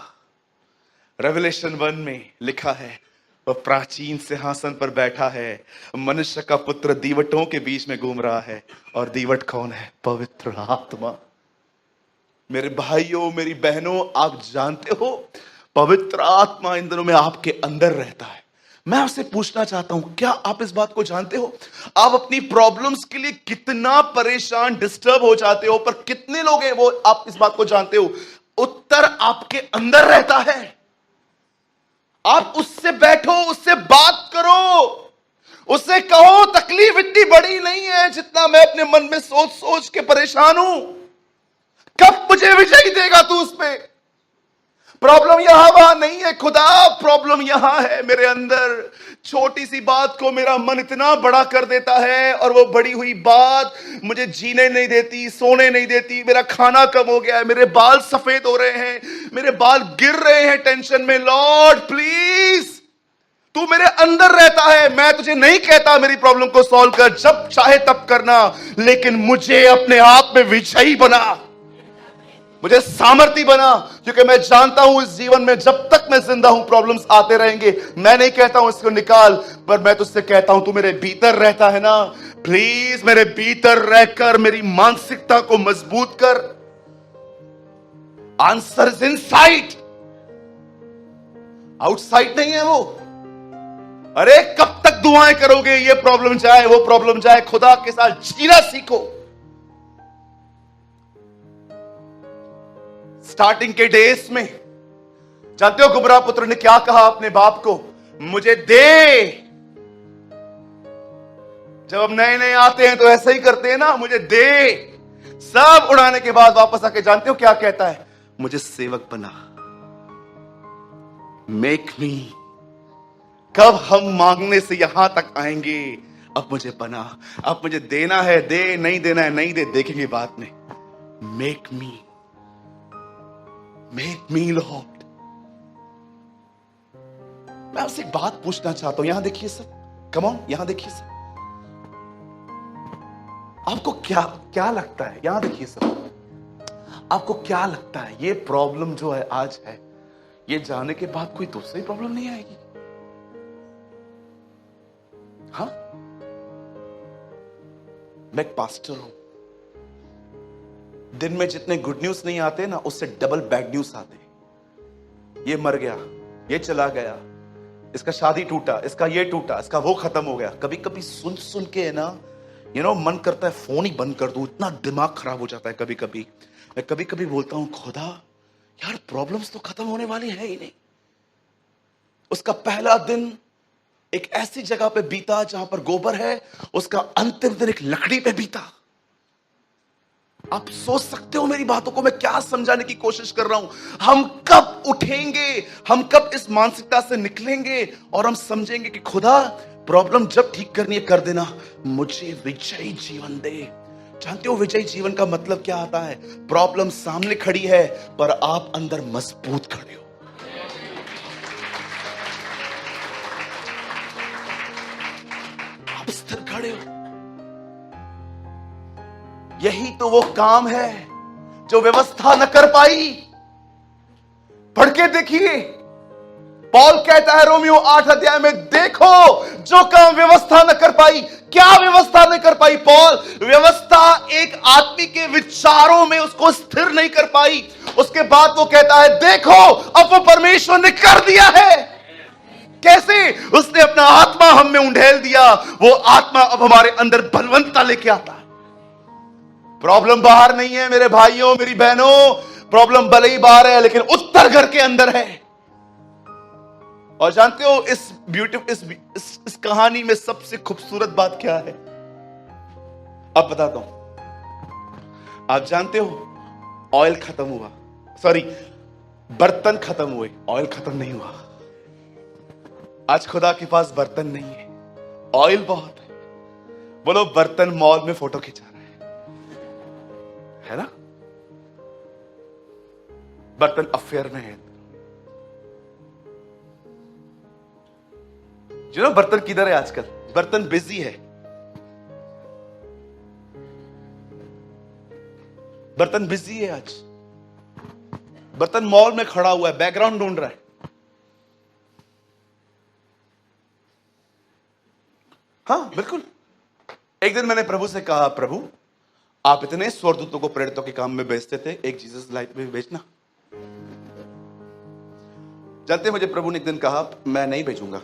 रेवलेशन 1 में लिखा है वह प्राचीन सिंहासन पर बैठा है, मनुष्य का पुत्र दीवटों के बीच में घूम रहा है। और दीवट कौन है? पवित्र आत्मा। मेरे भाइयों, मेरी बहनों, आप जानते हो पवित्र आत्मा इन दिनों में आपके अंदर रहता है। मैं आपसे पूछना चाहता हूं, क्या आप इस बात को जानते हो? आप अपनी प्रॉब्लम्स के लिए कितना परेशान, डिस्टर्ब हो जाते हो, पर कितने लोग हैं वो आप इस बात को जानते हो? उत्तर आपके अंदर रहता है। आप उससे बैठो, उससे बात करो, उससे कहो तकलीफ इतनी बड़ी नहीं है जितना मैं अपने मन में सोच सोच के परेशान हूं। कब मुझे विजय देगा तू उस पे? प्रॉब्लम यहां वहां नहीं है खुदा, प्रॉब्लम यहां है मेरे अंदर। छोटी सी बात को मेरा मन इतना बड़ा कर देता है, और वो बड़ी हुई बात मुझे जीने नहीं देती, सोने नहीं देती। मेरा खाना कम हो गया है, मेरे बाल सफेद हो रहे हैं, मेरे बाल गिर रहे हैं टेंशन में। लॉर्ड प्लीज, तू मेरे अंदर रहता है। मैं तुझे नहीं कहता मेरी प्रॉब्लम को सॉल्व कर, जब चाहे तब करना, लेकिन मुझे अपने आप में विजयी बना, मुझे सामर्थ्य बना। क्योंकि मैं जानता हूं इस जीवन में जब तक मैं जिंदा हूं प्रॉब्लम्स आते रहेंगे। मैं नहीं कहता हूं इसको निकाल, पर मैं तुझसे कहता हूं तू मेरे भीतर रहता है ना, प्लीज मेरे भीतर रहकर मेरी मानसिकता को मजबूत कर। आंसर इज इनसाइड, आउटसाइड नहीं है वो। अरे कब तक दुआएं करोगे? ये प्रॉब्लम जाए, वो प्रॉब्लम जाए। खुदा के साथ जीना सीखो। स्टार्टिंग के डेज में जानते हो गुमराह पुत्र ने क्या कहा अपने बाप को? मुझे दे। जब हम नए नए आते हैं तो ऐसा ही करते हैं ना, मुझे दे। सब उड़ाने के बाद वापस आके जानते हो क्या कहता है? मुझे सेवक बना, मेक मी। कब हम मांगने से यहां तक आएंगे? अब मुझे बना, अब मुझे देना है दे, नहीं देना है नहीं दे, देखेंगे बाद में। Make me, make me Lord. मैं आपसे एक बात पूछना चाहता हूं, यहां देखिए सब, कम ऑन, यहां देखिए सब। आपको क्या क्या लगता है? यहां देखिए सब, आपको क्या लगता है ये प्रॉब्लम जो है आज है, ये जाने के बाद कोई दूसरी प्रॉब्लम नहीं आएगी? हाँ, मैं एक पास्टर हूं। दिन में जितने गुड न्यूज नहीं आते ना, उससे डबल बैड न्यूज आते। ये मर गया, ये चला गया, इसका शादी टूटा, इसका ये टूटा, इसका वो खत्म हो गया। कभी कभी सुन सुन के है ना, मन करता है फोन ही बंद कर दूं, इतना दिमाग खराब हो जाता है कभी कभी। मैं कभी कभी बोलता हूं खुदा यार प्रॉब्लम्स तो खत्म होने वाली है ही नहीं। उसका पहला दिन एक ऐसी जगह पे बीता जहां पर गोबर है, उसका अंतिम दिन एक लकड़ी पे बीता। आप सोच सकते हो मेरी बातों को मैं क्या समझाने की कोशिश कर रहा हूं? हम कब उठेंगे, हम कब इस मानसिकता से निकलेंगे और हम समझेंगे कि खुदा प्रॉब्लम जब ठीक करनी है कर देना, मुझे विजयी जीवन दे। जानते हो विजयी जीवन का मतलब क्या आता है? प्रॉब्लम सामने खड़ी है पर आप अंदर मजबूत खड़े हो। आप यही तो वो काम है जो व्यवस्था न कर पाई। पढ़ के देखिए, पॉल कहता है रोमियो 8 अध्याय में, देखो जो काम व्यवस्था न कर पाई। क्या व्यवस्था न कर पाई? पॉल, व्यवस्था एक आदमी के विचारों में उसको स्थिर नहीं कर पाई। उसके बाद वो कहता है, देखो अब वो परमेश्वर ने कर दिया है। कैसे? उसने अपना आत्मा हम में उंडेल दिया। वो आत्मा अब हमारे अंदर बलवंतता लेके आता है। प्रॉब्लम बाहर नहीं है मेरे भाइयों, मेरी बहनों, प्रॉब्लम भले ही बाहर है लेकिन उत्तर घर के अंदर है। और जानते हो इस कहानी में सबसे खूबसूरत बात क्या है? अब बताता हूं। आप जानते हो ऑयल खत्म हुआ, सॉरी बर्तन खत्म हुए, ऑयल खत्म नहीं हुआ। आज खुदा के पास बर्तन नहीं है, ऑयल बहुत है। बोलो, बर्तन मॉल में फोटो खिंचा रहा है ना? बर्तन अफेयर में है। बर्तन किधर है आजकल? बर्तन बिजी है। बर्तन बिजी है आज। बर्तन मॉल में खड़ा हुआ है, बैकग्राउंड ढूंढ रहा है। हाँ बिल्कुल। एक दिन मैंने प्रभु से कहा, प्रभु आप इतने स्वर्गदूतों को प्रेरितों के काम में भेजते थे, एक जीसस लाइफ में भेजना। जानते मुझे प्रभु ने एक दिन कहा, मैं नहीं भेजूंगा।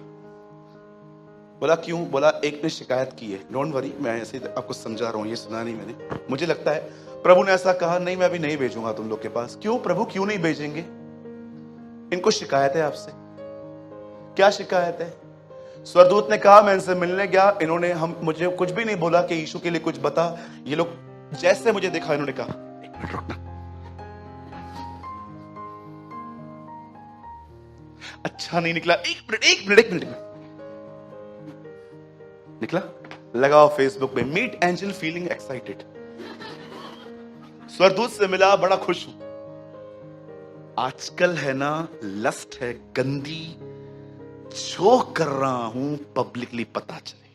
बोला क्यों? बोला एक ने शिकायत की है। डोंट वरी, मैं ऐसे आपको समझा रहा हूं, ये सुना नहीं मैंने। मुझे लगता है प्रभु ने ऐसा कहा, नहीं मैं अभी नहीं भेजूंगा तुम लोग के पास। क्यों प्रभु, क्यों नहीं भेजेंगे? इनको शिकायत है आपसे। क्या शिकायत है? स्वर्गदूत ने कहा, मैं इनसे मिलने गया, इन्होंने मुझे कुछ भी नहीं बोला कि यीशु के लिए कुछ बता। ये लोग जैसे मुझे देखा, इन्होंने कहा, एक मिनट रुकना, अच्छा नहीं निकला, एक मिनट निकला। लगाओ फेसबुक पे, मीट एंजल फीलिंग एक्साइटेड। स्वर्गदूत से मिला, बड़ा खुश हूं। आजकल है ना, लस्ट है गंदी, जो कर रहा हूं पब्लिकली पता चले।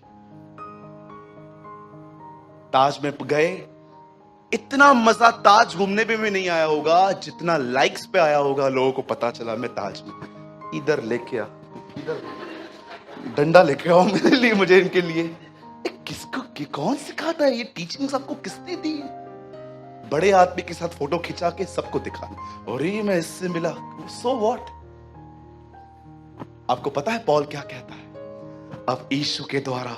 ताज में गए, इतना मजा ताज घूमने पे भी नहीं आया होगा जितना लाइक्स पे आया होगा। लोगों को पता चला मैं ताज में। इधर लेके आ, इधर डंडा लेके आओ मेरे लिए, मुझे इनके लिए। किसको कौन सिखाता है ये टीचिंग्स? आपको किसने दी? बड़े आदमी के साथ फोटो खिंचा के सबको दिखाना, और ये मैं इससे मिला, सो व्हाट? आपको पता है पॉल क्या कहता है? अब यीशु के द्वारा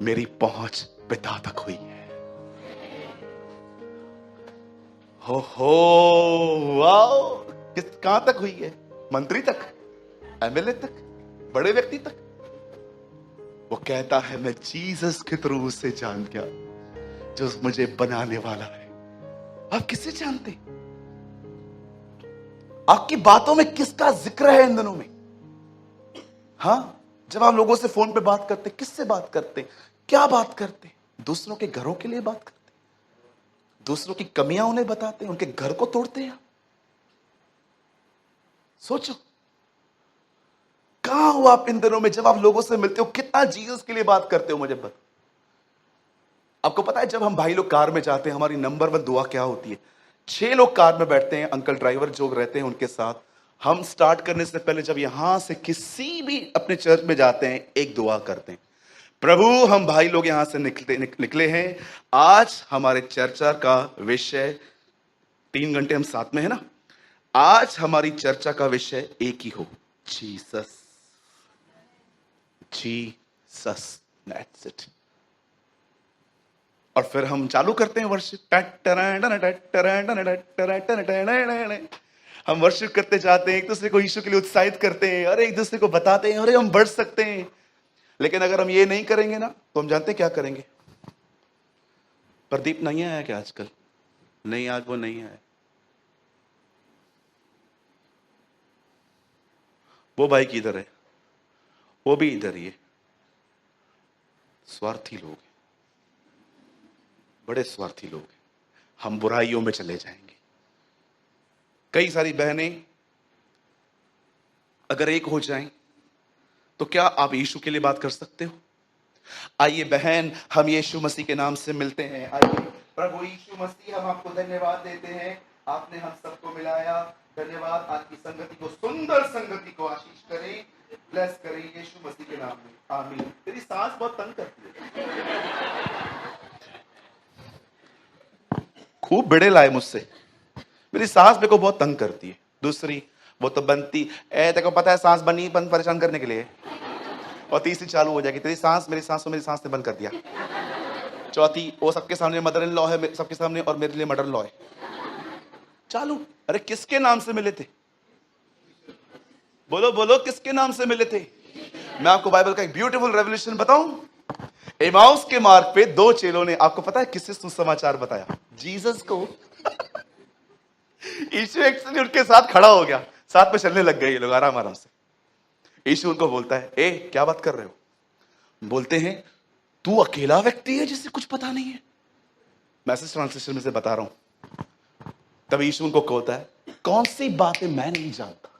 मेरी पहुंच पिता तक हुई है। हो वाओ! कहां तक हुई है? मंत्री तक, एमएलए तक, बड़े व्यक्ति तक। वो कहता है मैं जीसस के थ्रू से जान गया जो मुझे बनाने वाला है। आप किसे जानते? आपकी बातों में किसका जिक्र है इन दिनों में? हाँ, जब आप लोगों से फोन पे बात करते, किससे बात करते? क्या बात करते? दूसरों के घरों के लिए बात करते, दूसरों की कमियां उन्हें बताते, उनके घर को तोड़ते हैं। सोचो कहां हो आप इन दिनों में? जब आप लोगों से मिलते हो, कितना जीसस के लिए बात करते हो? मुझे बता। आपको पता है जब हम भाई लोग कार में जाते हैं, हमारी नंबर 1 दुआ क्या होती है? 6 लोग कार में बैठते हैं, अंकल ड्राइवर जो रहते हैं उनके साथ। हम स्टार्ट करने से पहले जब यहां से किसी भी अपने चर्च में जाते हैं, एक दुआ करते हैं, प्रभु हम भाई लोग यहां से निकले हैं, आज हमारे चर्चा का विषय, 3 घंटे हम साथ में है ना, आज हमारी चर्चा का विषय एक ही हो, जीसस। Jesus, that's it. और फिर हम चालू करते हैं वर्शिप। हम वर्शिप करते जाते हैं, एक दूसरे को यीशु के लिए उत्साहित करते हैं, और एक दूसरे को बताते हैं अरे हम बढ़ सकते हैं। लेकिन अगर हम ये नहीं करेंगे ना, तो हम जानते हैं क्या करेंगे? प्रदीप नहीं आया क्या आजकल? नहीं, आज वो नहीं आया। वो भाई किधर है? वो भी इधर ही है। स्वार्थी लोग हैं, बड़े स्वार्थी लोग हैं। हम बुराइयों में चले जाएंगे। कई सारी बहनें अगर एक हो जाएं, तो क्या आप यीशु के लिए बात कर सकते हो? आइए बहन, हम यीशु मसीह के नाम से मिलते हैं, आइए प्रभु यीशु मसीह, हम आपको धन्यवाद देते हैं, आपने हम सबको मिलाया। धन्यवाद, आज की संगति को, सुंदर संगति को आशीष करें, ब्लेस करें यीशु मसीह के नाम में, आमीन। तेरी सांस बहुत तंग करती है, खूब बिड़े लाए मुझसे, मेरी सांस मेरे को बहुत तंग करती है। दूसरी, वो तो बनती तेरे को पता है सांस बनी परेशान करने के लिए, और तीसरी चालू हो जाएगी, तेरी सांस मेरी सांस, मेरी सांस ने बंद कर दिया। चौथी, वो सबके सामने मदर इन लॉ है, सबके सामने, और मेरे लिए मदर लॉ है, चालू। अरे किसके नाम से मिले थे? बोलो बोलो, किसके नाम से मिले थे? मैं आपको बाइबल का एक ब्यूटीफुल रेवल्यूशन बताऊं। एमाउस के मार्ग पे दो चेलों ने, आपको पता है किससे सुसमाचार बताया? जीसस को। यीशु एक्चुअली उनके साथ खड़ा हो गया, साथ में चलने लग गए ये लोग आराम आराम से। यीशु उनको बोलता है, ए क्या बात कर रहे हो? बोलते हैं, तू अकेला व्यक्ति है जिसे कुछ पता नहीं है। मैसेज ट्रांसलेशन में से बता रहा हूं। तब यीशु उनको कहता है, कौन सी बातें मैं नहीं जानता।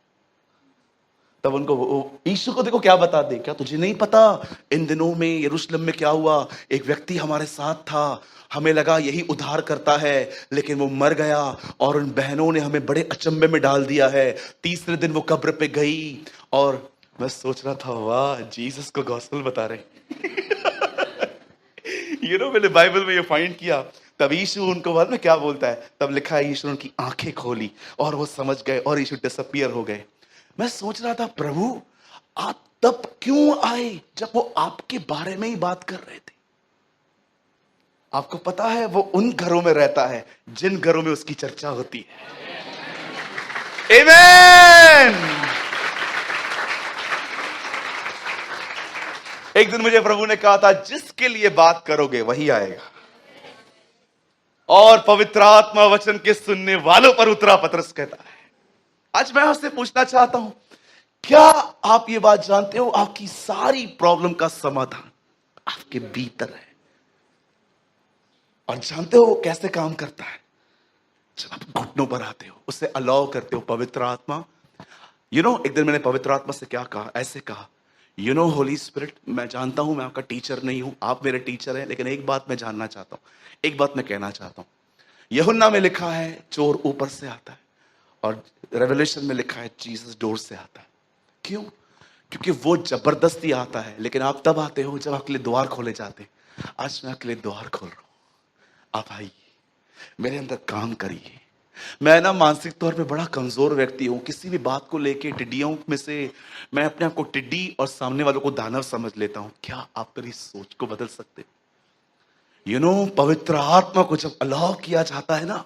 तब उनको यीशु को देखो क्या बता दे, क्या तुझे नहीं पता इन दिनों में यरूशलेम में क्या हुआ? एक व्यक्ति हमारे साथ था, हमें लगा यही उद्धार करता है, लेकिन वो मर गया, और उन बहनों ने हमें बड़े अचंभे में डाल दिया है। तीसरे दिन वो कब्र पे गई, और मैं सोच रहा था, वाह, जीसस को गॉस्पेल बता रहे। मैंने बाइबल में ये फाइंड किया। तब यीशु उनको बाद में क्या बोलता है? तब लिखा है, यीशु ने उनकी आंखें खोली और वो समझ गए, और यीशु डिसअपीयर हो गए। मैं सोच रहा था, प्रभु आप तब क्यों आए जब वो आपके बारे में ही बात कर रहे थे? आपको पता है वो उन घरों में रहता है जिन घरों में उसकी चर्चा होती है। आमीन। एक दिन मुझे प्रभु ने कहा था, जिसके लिए बात करोगे वही आएगा, और पवित्र आत्मा वचन के सुनने वालों पर उतरा, पतरस कहता है। आज मैं आपसे पूछना चाहता हूं, क्या आप ये बात जानते हो, आपकी सारी प्रॉब्लम का समाधान आपके भीतर है? और जानते हो वो कैसे काम करता है? जब आप घुटनों पर आते हो, उसे अलाउ करते हो, पवित्र आत्मा। एक दिन मैंने पवित्र आत्मा से क्या कहा, ऐसे कहा, होली स्पिरिट, मैं जानता हूं मैं आपका टीचर नहीं हूं, आप मेरे टीचर हैं, लेकिन एक बात मैं जानना चाहता हूं, एक बात मैं कहना चाहता हूं। यूहन्ना में लिखा है चोर ऊपर से आता है, और रेवलेशन में लिखा है जीसस डोर से आता है। क्यों? क्योंकि वो जबरदस्ती आता है, लेकिन आप तब आते हो जब आपके लिए द्वार खोले जाते हैं। आज मैं आपके लिए द्वार खोल रहा हूं, आप आइए, मेरे अंदर काम करिए। मैं ना मानसिक तौर पे बड़ा कमजोर व्यक्ति हूं, किसी भी बात को लेके टिड्डियों में से मैं अपने आप को टिड्डी और सामने वालों को दानव समझ लेता हूं। क्या आप मेरी सोच को बदल सकते? पवित्र आत्मा को जब अलाउ किया जाता है ना,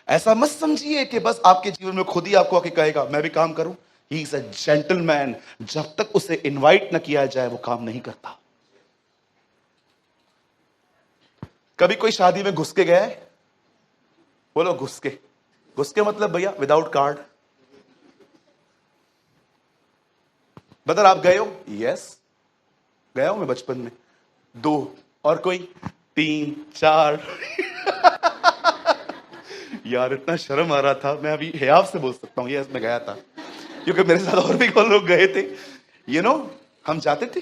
ऐसा मत समझिए कि बस आपके जीवन में खुद ही आपको आके कहेगा मैं भी काम करूं। He is a gentleman. जब तक उसे इनवाइट न किया जाए वो काम नहीं करता। कभी कोई शादी में घुस के गया है? बोलो घुस के मतलब भैया विदाउट कार्ड। बदर आप गए हो? यस, गया हूं मैं बचपन में। 2 और कोई 3 4 यार इतना शर्म आ रहा था, मैं अभी हियाव से बोल सकता हूँ यस मैं गया था, क्योंकि मेरे साथ और भी कौन लोग गए थे। हम जाते थे,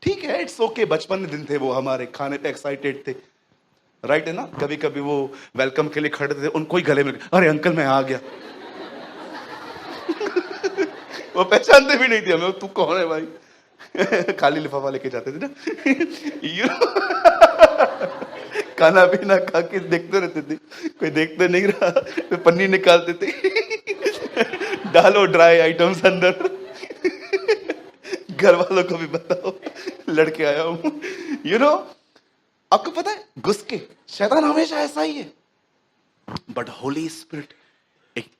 ठीक है, इट्स ओके, बचपन के दिन थे वो, हमारे खाने पे एक्साइटेड थे, राइट है ना। कभी कभी वो वेलकम के लिए खड़े थे, उनको ही गले में, अरे अंकल मैं आ गया। वो पहचानते भी नहीं थे हमें, तू कौन है भाई। खाली लिफाफा लेके जाते थे ना। खाना पीना खा के देखते रहते थे, कोई देखते नहीं रहा तो पन्नी निकालते थे, डालो ड्राई आइटम्स अंदर। घर वालों को भी बताओ लड़के आया हूं। आपको पता है घुस के, शैतान हमेशा ऐसा ही है, बट होली स्पिरिट एक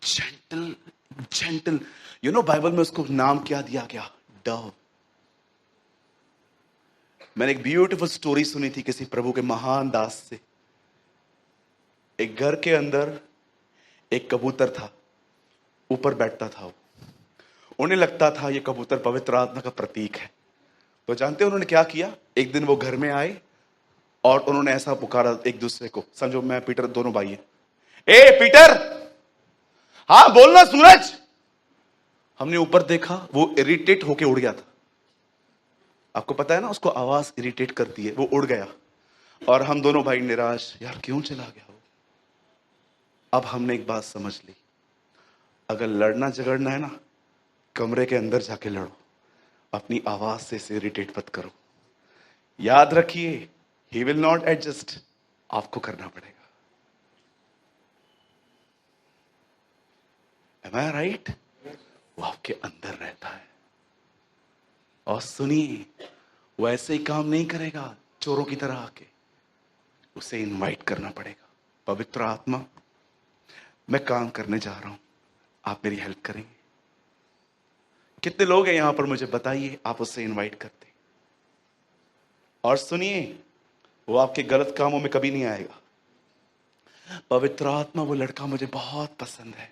जेंटल बाइबल में उसको नाम क्या दिया गया? डव। मैंने एक ब्यूटीफुल स्टोरी सुनी थी किसी प्रभु के महान दास से। एक घर के अंदर एक कबूतर था, ऊपर बैठता था वो। उन्हें लगता था ये कबूतर पवित्र आत्मा का प्रतीक है। तो जानते हैं उन्होंने क्या किया? एक दिन वो घर में आए और उन्होंने ऐसा पुकारा एक दूसरे को, समझो मैं पीटर दोनों भाई हैं, ए पीटर, हाँ बोलना सूरज। हमने ऊपर देखा, वो इरिटेट होके उड़ गया था। आपको पता है ना उसको आवाज इरिटेट करती है, वो उड़ गया। और हम दोनों भाई निराश, यार क्यों चला गया वो। अब हमने एक बात समझ ली, अगर लड़ना झगड़ना है ना, कमरे के अंदर जाके लड़ो, अपनी आवाज से इसे इरिटेट मत करो। याद रखिए, ही विल नॉट एडजस्ट, आपको करना पड़ेगा। एम आई राइट? वो आपके अंदर रहता है। और सुनिए, वो ऐसे ही काम नहीं करेगा चोरों की तरह आके, उसे इनवाइट करना पड़ेगा। पवित्र आत्मा, मैं काम करने जा रहा हूं, आप मेरी हेल्प करेंगे? कितने लोग हैं यहां पर, मुझे बताइए, आप उससे इनवाइट करते? और सुनिए, वो आपके गलत कामों में कभी नहीं आएगा। पवित्र आत्मा, वो लड़का मुझे बहुत पसंद है,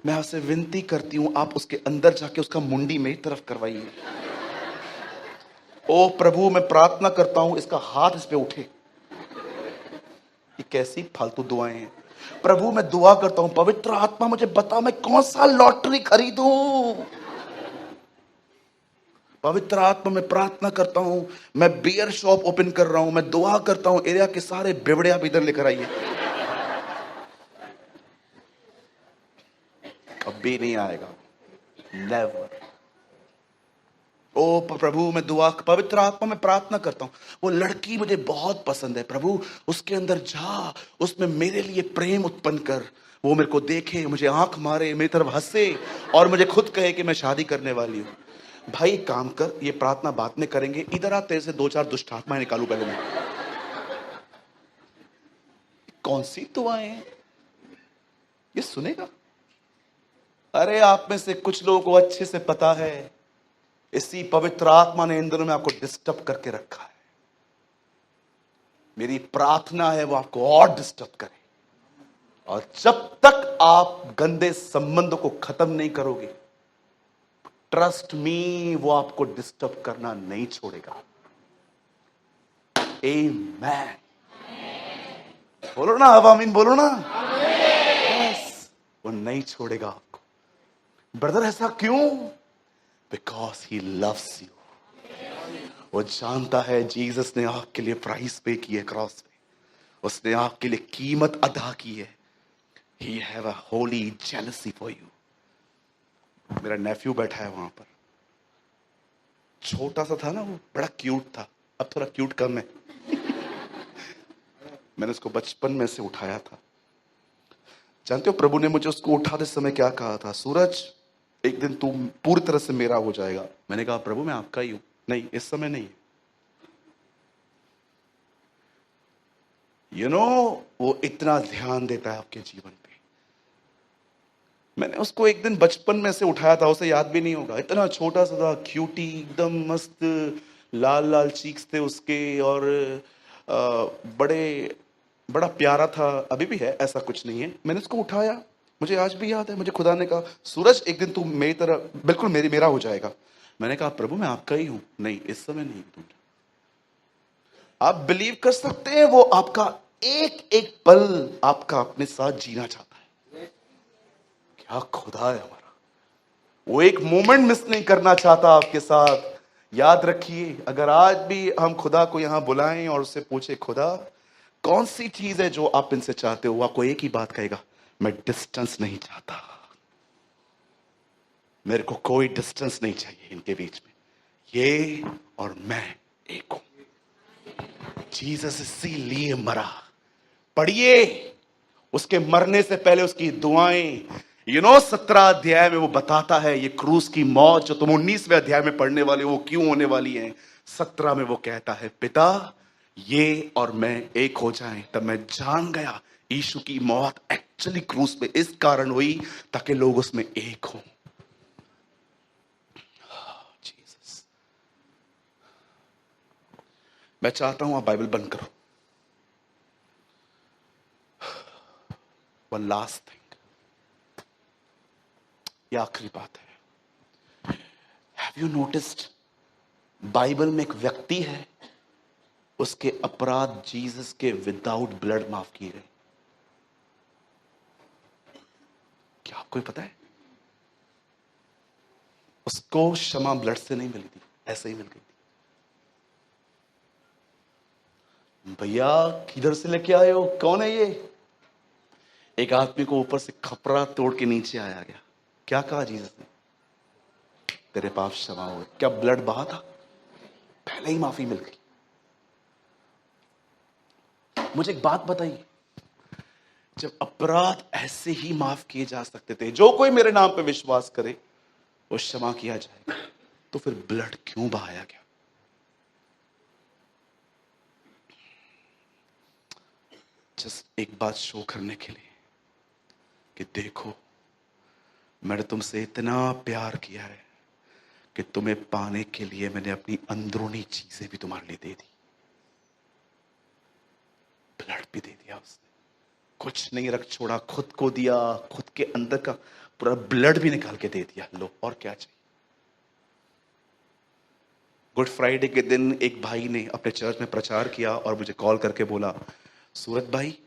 मैं आपसे विनती करती हूं, आप उसके अंदर जाके उसका मुंडी मेरी तरफ करवाइए। ओ प्रभु, मैं प्रार्थना करता हूं इसका हाथ इस पे उठे। ये कैसी फालतू दुआएं हैं। प्रभु, मैं दुआ करता हूं, पवित्र आत्मा मुझे बता मैं कौन सा लॉटरी खरीदूं। पवित्र आत्मा, मैं प्रार्थना करता हूं, मैं बियर शॉप ओपन कर रहा हूं, मैं दुआ करता हूं एरिया के सारे बेवड़े आप इधर लेकर आइए। कभी नहीं आएगा, नेवर। ओ प्रभु, मैं दुआ, पवित्र आत्मा मैं प्रार्थना करता हूं, वो लड़की मुझे बहुत पसंद है प्रभु, उसके अंदर जा, उसमें मेरे लिए प्रेम उत्पन्न कर। वो मेरे को देखे, मुझे आंख मारे, मेरी तरफ हंसे और मुझे खुद कहे कि मैं शादी करने वाली हूं। भाई काम कर, ये प्रार्थना बाद में करेंगे, इधर आ, तेरे से 2-4 दुष्ट आत्माएं निकालू पहले मैं। कौन सी दुआएं हैं? ये सुनेगा? अरे आप में से कुछ लोगों को अच्छे से पता है, इसी पवित्र आत्मा ने इन दिनों में आपको डिस्टर्ब करके रखा है। मेरी प्रार्थना है वो आपको और डिस्टर्ब करे, और जब तक आप गंदे संबंधों को खत्म नहीं करोगे, ट्रस्ट मी, वो आपको डिस्टर्ब करना नहीं छोड़ेगा। आमीन। बोलो ना, अब आमीन बोलो ना। यस, वो नहीं छोड़ेगा आपको। ब्रदर ऐसा क्यों? Because he loves you. वो जानता है जीसस ने आपके लिए प्राइस पे की है क्रॉस पे, उसने आपके लिए कीमत अदा की है। He have a Holi jealousy for you. मेरा नेफ्यू बैठा है वहां पर, छोटा सा था ना वो, बड़ा क्यूट था, अब थोड़ा क्यूट कम है। मैंने उसको बचपन में से उठाया था। जानते हो प्रभु ने मुझे उसको उठाते समय क्या कहा था? सूरज, एक दिन तू पूरी तरह से मेरा हो जाएगा। मैंने कहा प्रभु मैं आपका ही हूं। नहीं, इस समय नहीं। वो इतना ध्यान देता है आपके जीवन पे। मैंने उसको एक दिन बचपन में से उठाया था, उसे याद भी नहीं होगा, इतना छोटा सा था, क्यूटी, एकदम मस्त, लाल लाल चीक्स थे उसके, और बड़े बड़ा प्यारा था, अभी भी है, ऐसा कुछ नहीं है। मैंने उसको उठाया, मुझे आज भी याद है, मुझे खुदा ने कहा सूरज एक दिन तू मेरी तरह बिल्कुल मेरा हो जाएगा। मैंने कहा प्रभु मैं आपका ही हूं। नहीं, इस समय नहीं तुम। आप बिलीव कर सकते हैं, वो आपका एक एक पल आपका अपने साथ जीना चाहता है। क्या खुदा है हमारा, वो एक मोमेंट मिस नहीं करना चाहता आपके साथ। याद रखिए, अगर आज भी हम खुदा को यहां बुलाएं और उससे पूछे खुदा कौन सी चीज है जो आप इनसे चाहते हो, वो आपको एक ही बात कहेगा, मैं डिस्टेंस नहीं चाहता, मेरे को कोई डिस्टेंस नहीं चाहिए इनके बीच में, ये और मैं एक हूं। जीसस इसीलिए मरा। पढ़िए, उसके मरने से पहले उसकी दुआएं, 17 अध्याय में वो बताता है ये क्रूस की मौत जो तुम 19वें अध्याय में पढ़ने वाले हो वो क्यों होने वाली है। 17 में वो कहता है पिता ये और मैं एक हो जाएं। तब मैं जान गया यीशु की मौत एक्चुअली क्रूस पे इस कारण हुई ताकि लोग उसमें एक हों। जीसस, मैं चाहता हूं आप बाइबल बंद करो। वन लास्ट थिंग, ये आखिरी बात है। हैव यू नोटिस्ड, बाइबल में एक व्यक्ति है, उसके अपराध जीसस के विदाउट ब्लड माफ किए गए। क्या आपको पता है? उसको क्षमा ब्लड से नहीं मिली थी, ऐसे ही मिल गई थी। भैया किधर से लेके आए हो, कौन है ये? एक आदमी को ऊपर से खपरा तोड़ के नीचे आया गया। क्या कहा जीसस ने? तेरे पाप क्षमा हुए। क्या ब्लड बहा था? पहले ही माफी मिल गई। मुझे एक बात बताइए, जब अपराध ऐसे ही माफ किए जा सकते थे, जो कोई मेरे नाम पे विश्वास करे वो क्षमा किया जाएगा, तो फिर ब्लड क्यों बहाया गया? जस्ट एक बात शो करने के लिए कि देखो, मैंने तुमसे इतना प्यार किया है कि तुम्हें पाने के लिए मैंने अपनी अंदरूनी चीजें भी तुम्हारे लिए दे दी। ब्लड भी दे दिया उसने, कुछ नहीं रख छोड़ा, खुद को दिया, खुद के अंदर का पूरा ब्लड भी निकाल के दे दिया। लो, और क्या चाहिए? गुड फ्राइडे के दिन एक भाई ने अपने चर्च में प्रचार किया और मुझे कॉल करके बोला, सूरज भाई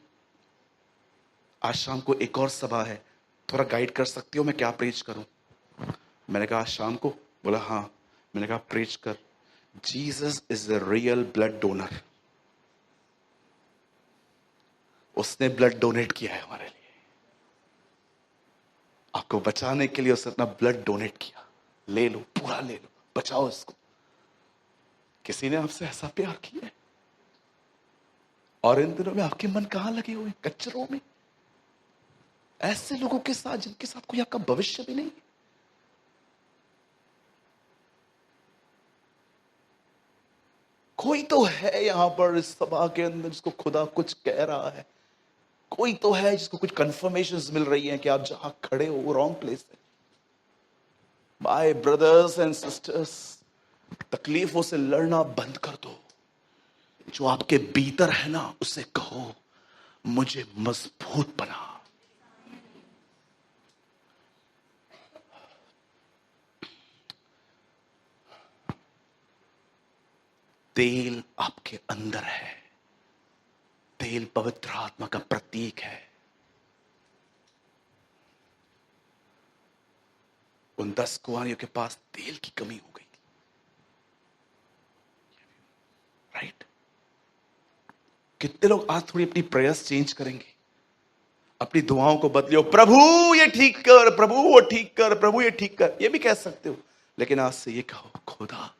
आज शाम को एक और सभा है, थोड़ा गाइड कर सकते हो, मैं क्या प्रीच करूं? मैंने कहा आज शाम को? बोला हाँ। मैंने कहा प्रीच कर, Jesus is the real blood donor. उसने ब्लड डोनेट किया है हमारे लिए, आपको बचाने के लिए उसने अपना ब्लड डोनेट किया। ले लो, पूरा ले लो, बचाओ इसको। किसी ने आपसे ऐसा प्यार किया है? और इन दिनों में आपके मन कहां लगे हुए? कचरों में, ऐसे लोगों के साथ जिनके साथ कोई आपका भविष्य भी नहीं। कोई तो है यहां पर इस सभा के अंदर जिसको खुदा कुछ कह रहा है, कोई तो है जिसको कुछ कंफर्मेशंस मिल रही हैं कि आप जहां खड़े हो वो रॉन्ग प्लेस है। माय ब्रदर्स एंड सिस्टर्स, तकलीफों से लड़ना बंद कर दो। जो आपके भीतर है ना, उसे कहो मुझे मजबूत बना। तेल आपके अंदर है, तेल पवित्र आत्मा का प्रतीक है। उन 10 कुंवारियों के पास तेल की कमी हो गई थी, राइट? कितने लोग आज थोड़ी अपनी प्रेयर्स चेंज करेंगे, अपनी दुआओं को बदलियो, प्रभु ये ठीक कर, प्रभु वो ठीक कर, प्रभु ये ठीक कर, ये भी कह सकते हो, लेकिन आज से ये कहो, खुदा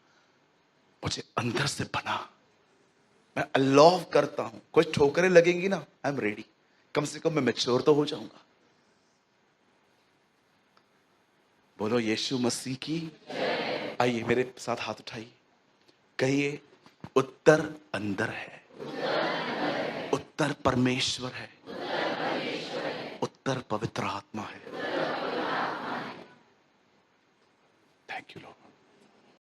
मुझे अंदर से बना, मैं अल्लाह करता हूं। कुछ ठोकरें लगेंगी ना, आई एम रेडी, कम से कम मैं मैच्योर तो हो जाऊंगा। बोलो यीशु मसीह की। आइए मेरे साथ हाथ उठाइए, कहिए उत्तर अंदर है, उत्तर परमेश्वर है, उत्तर पवित्र आत्मा है। Thank you Lord.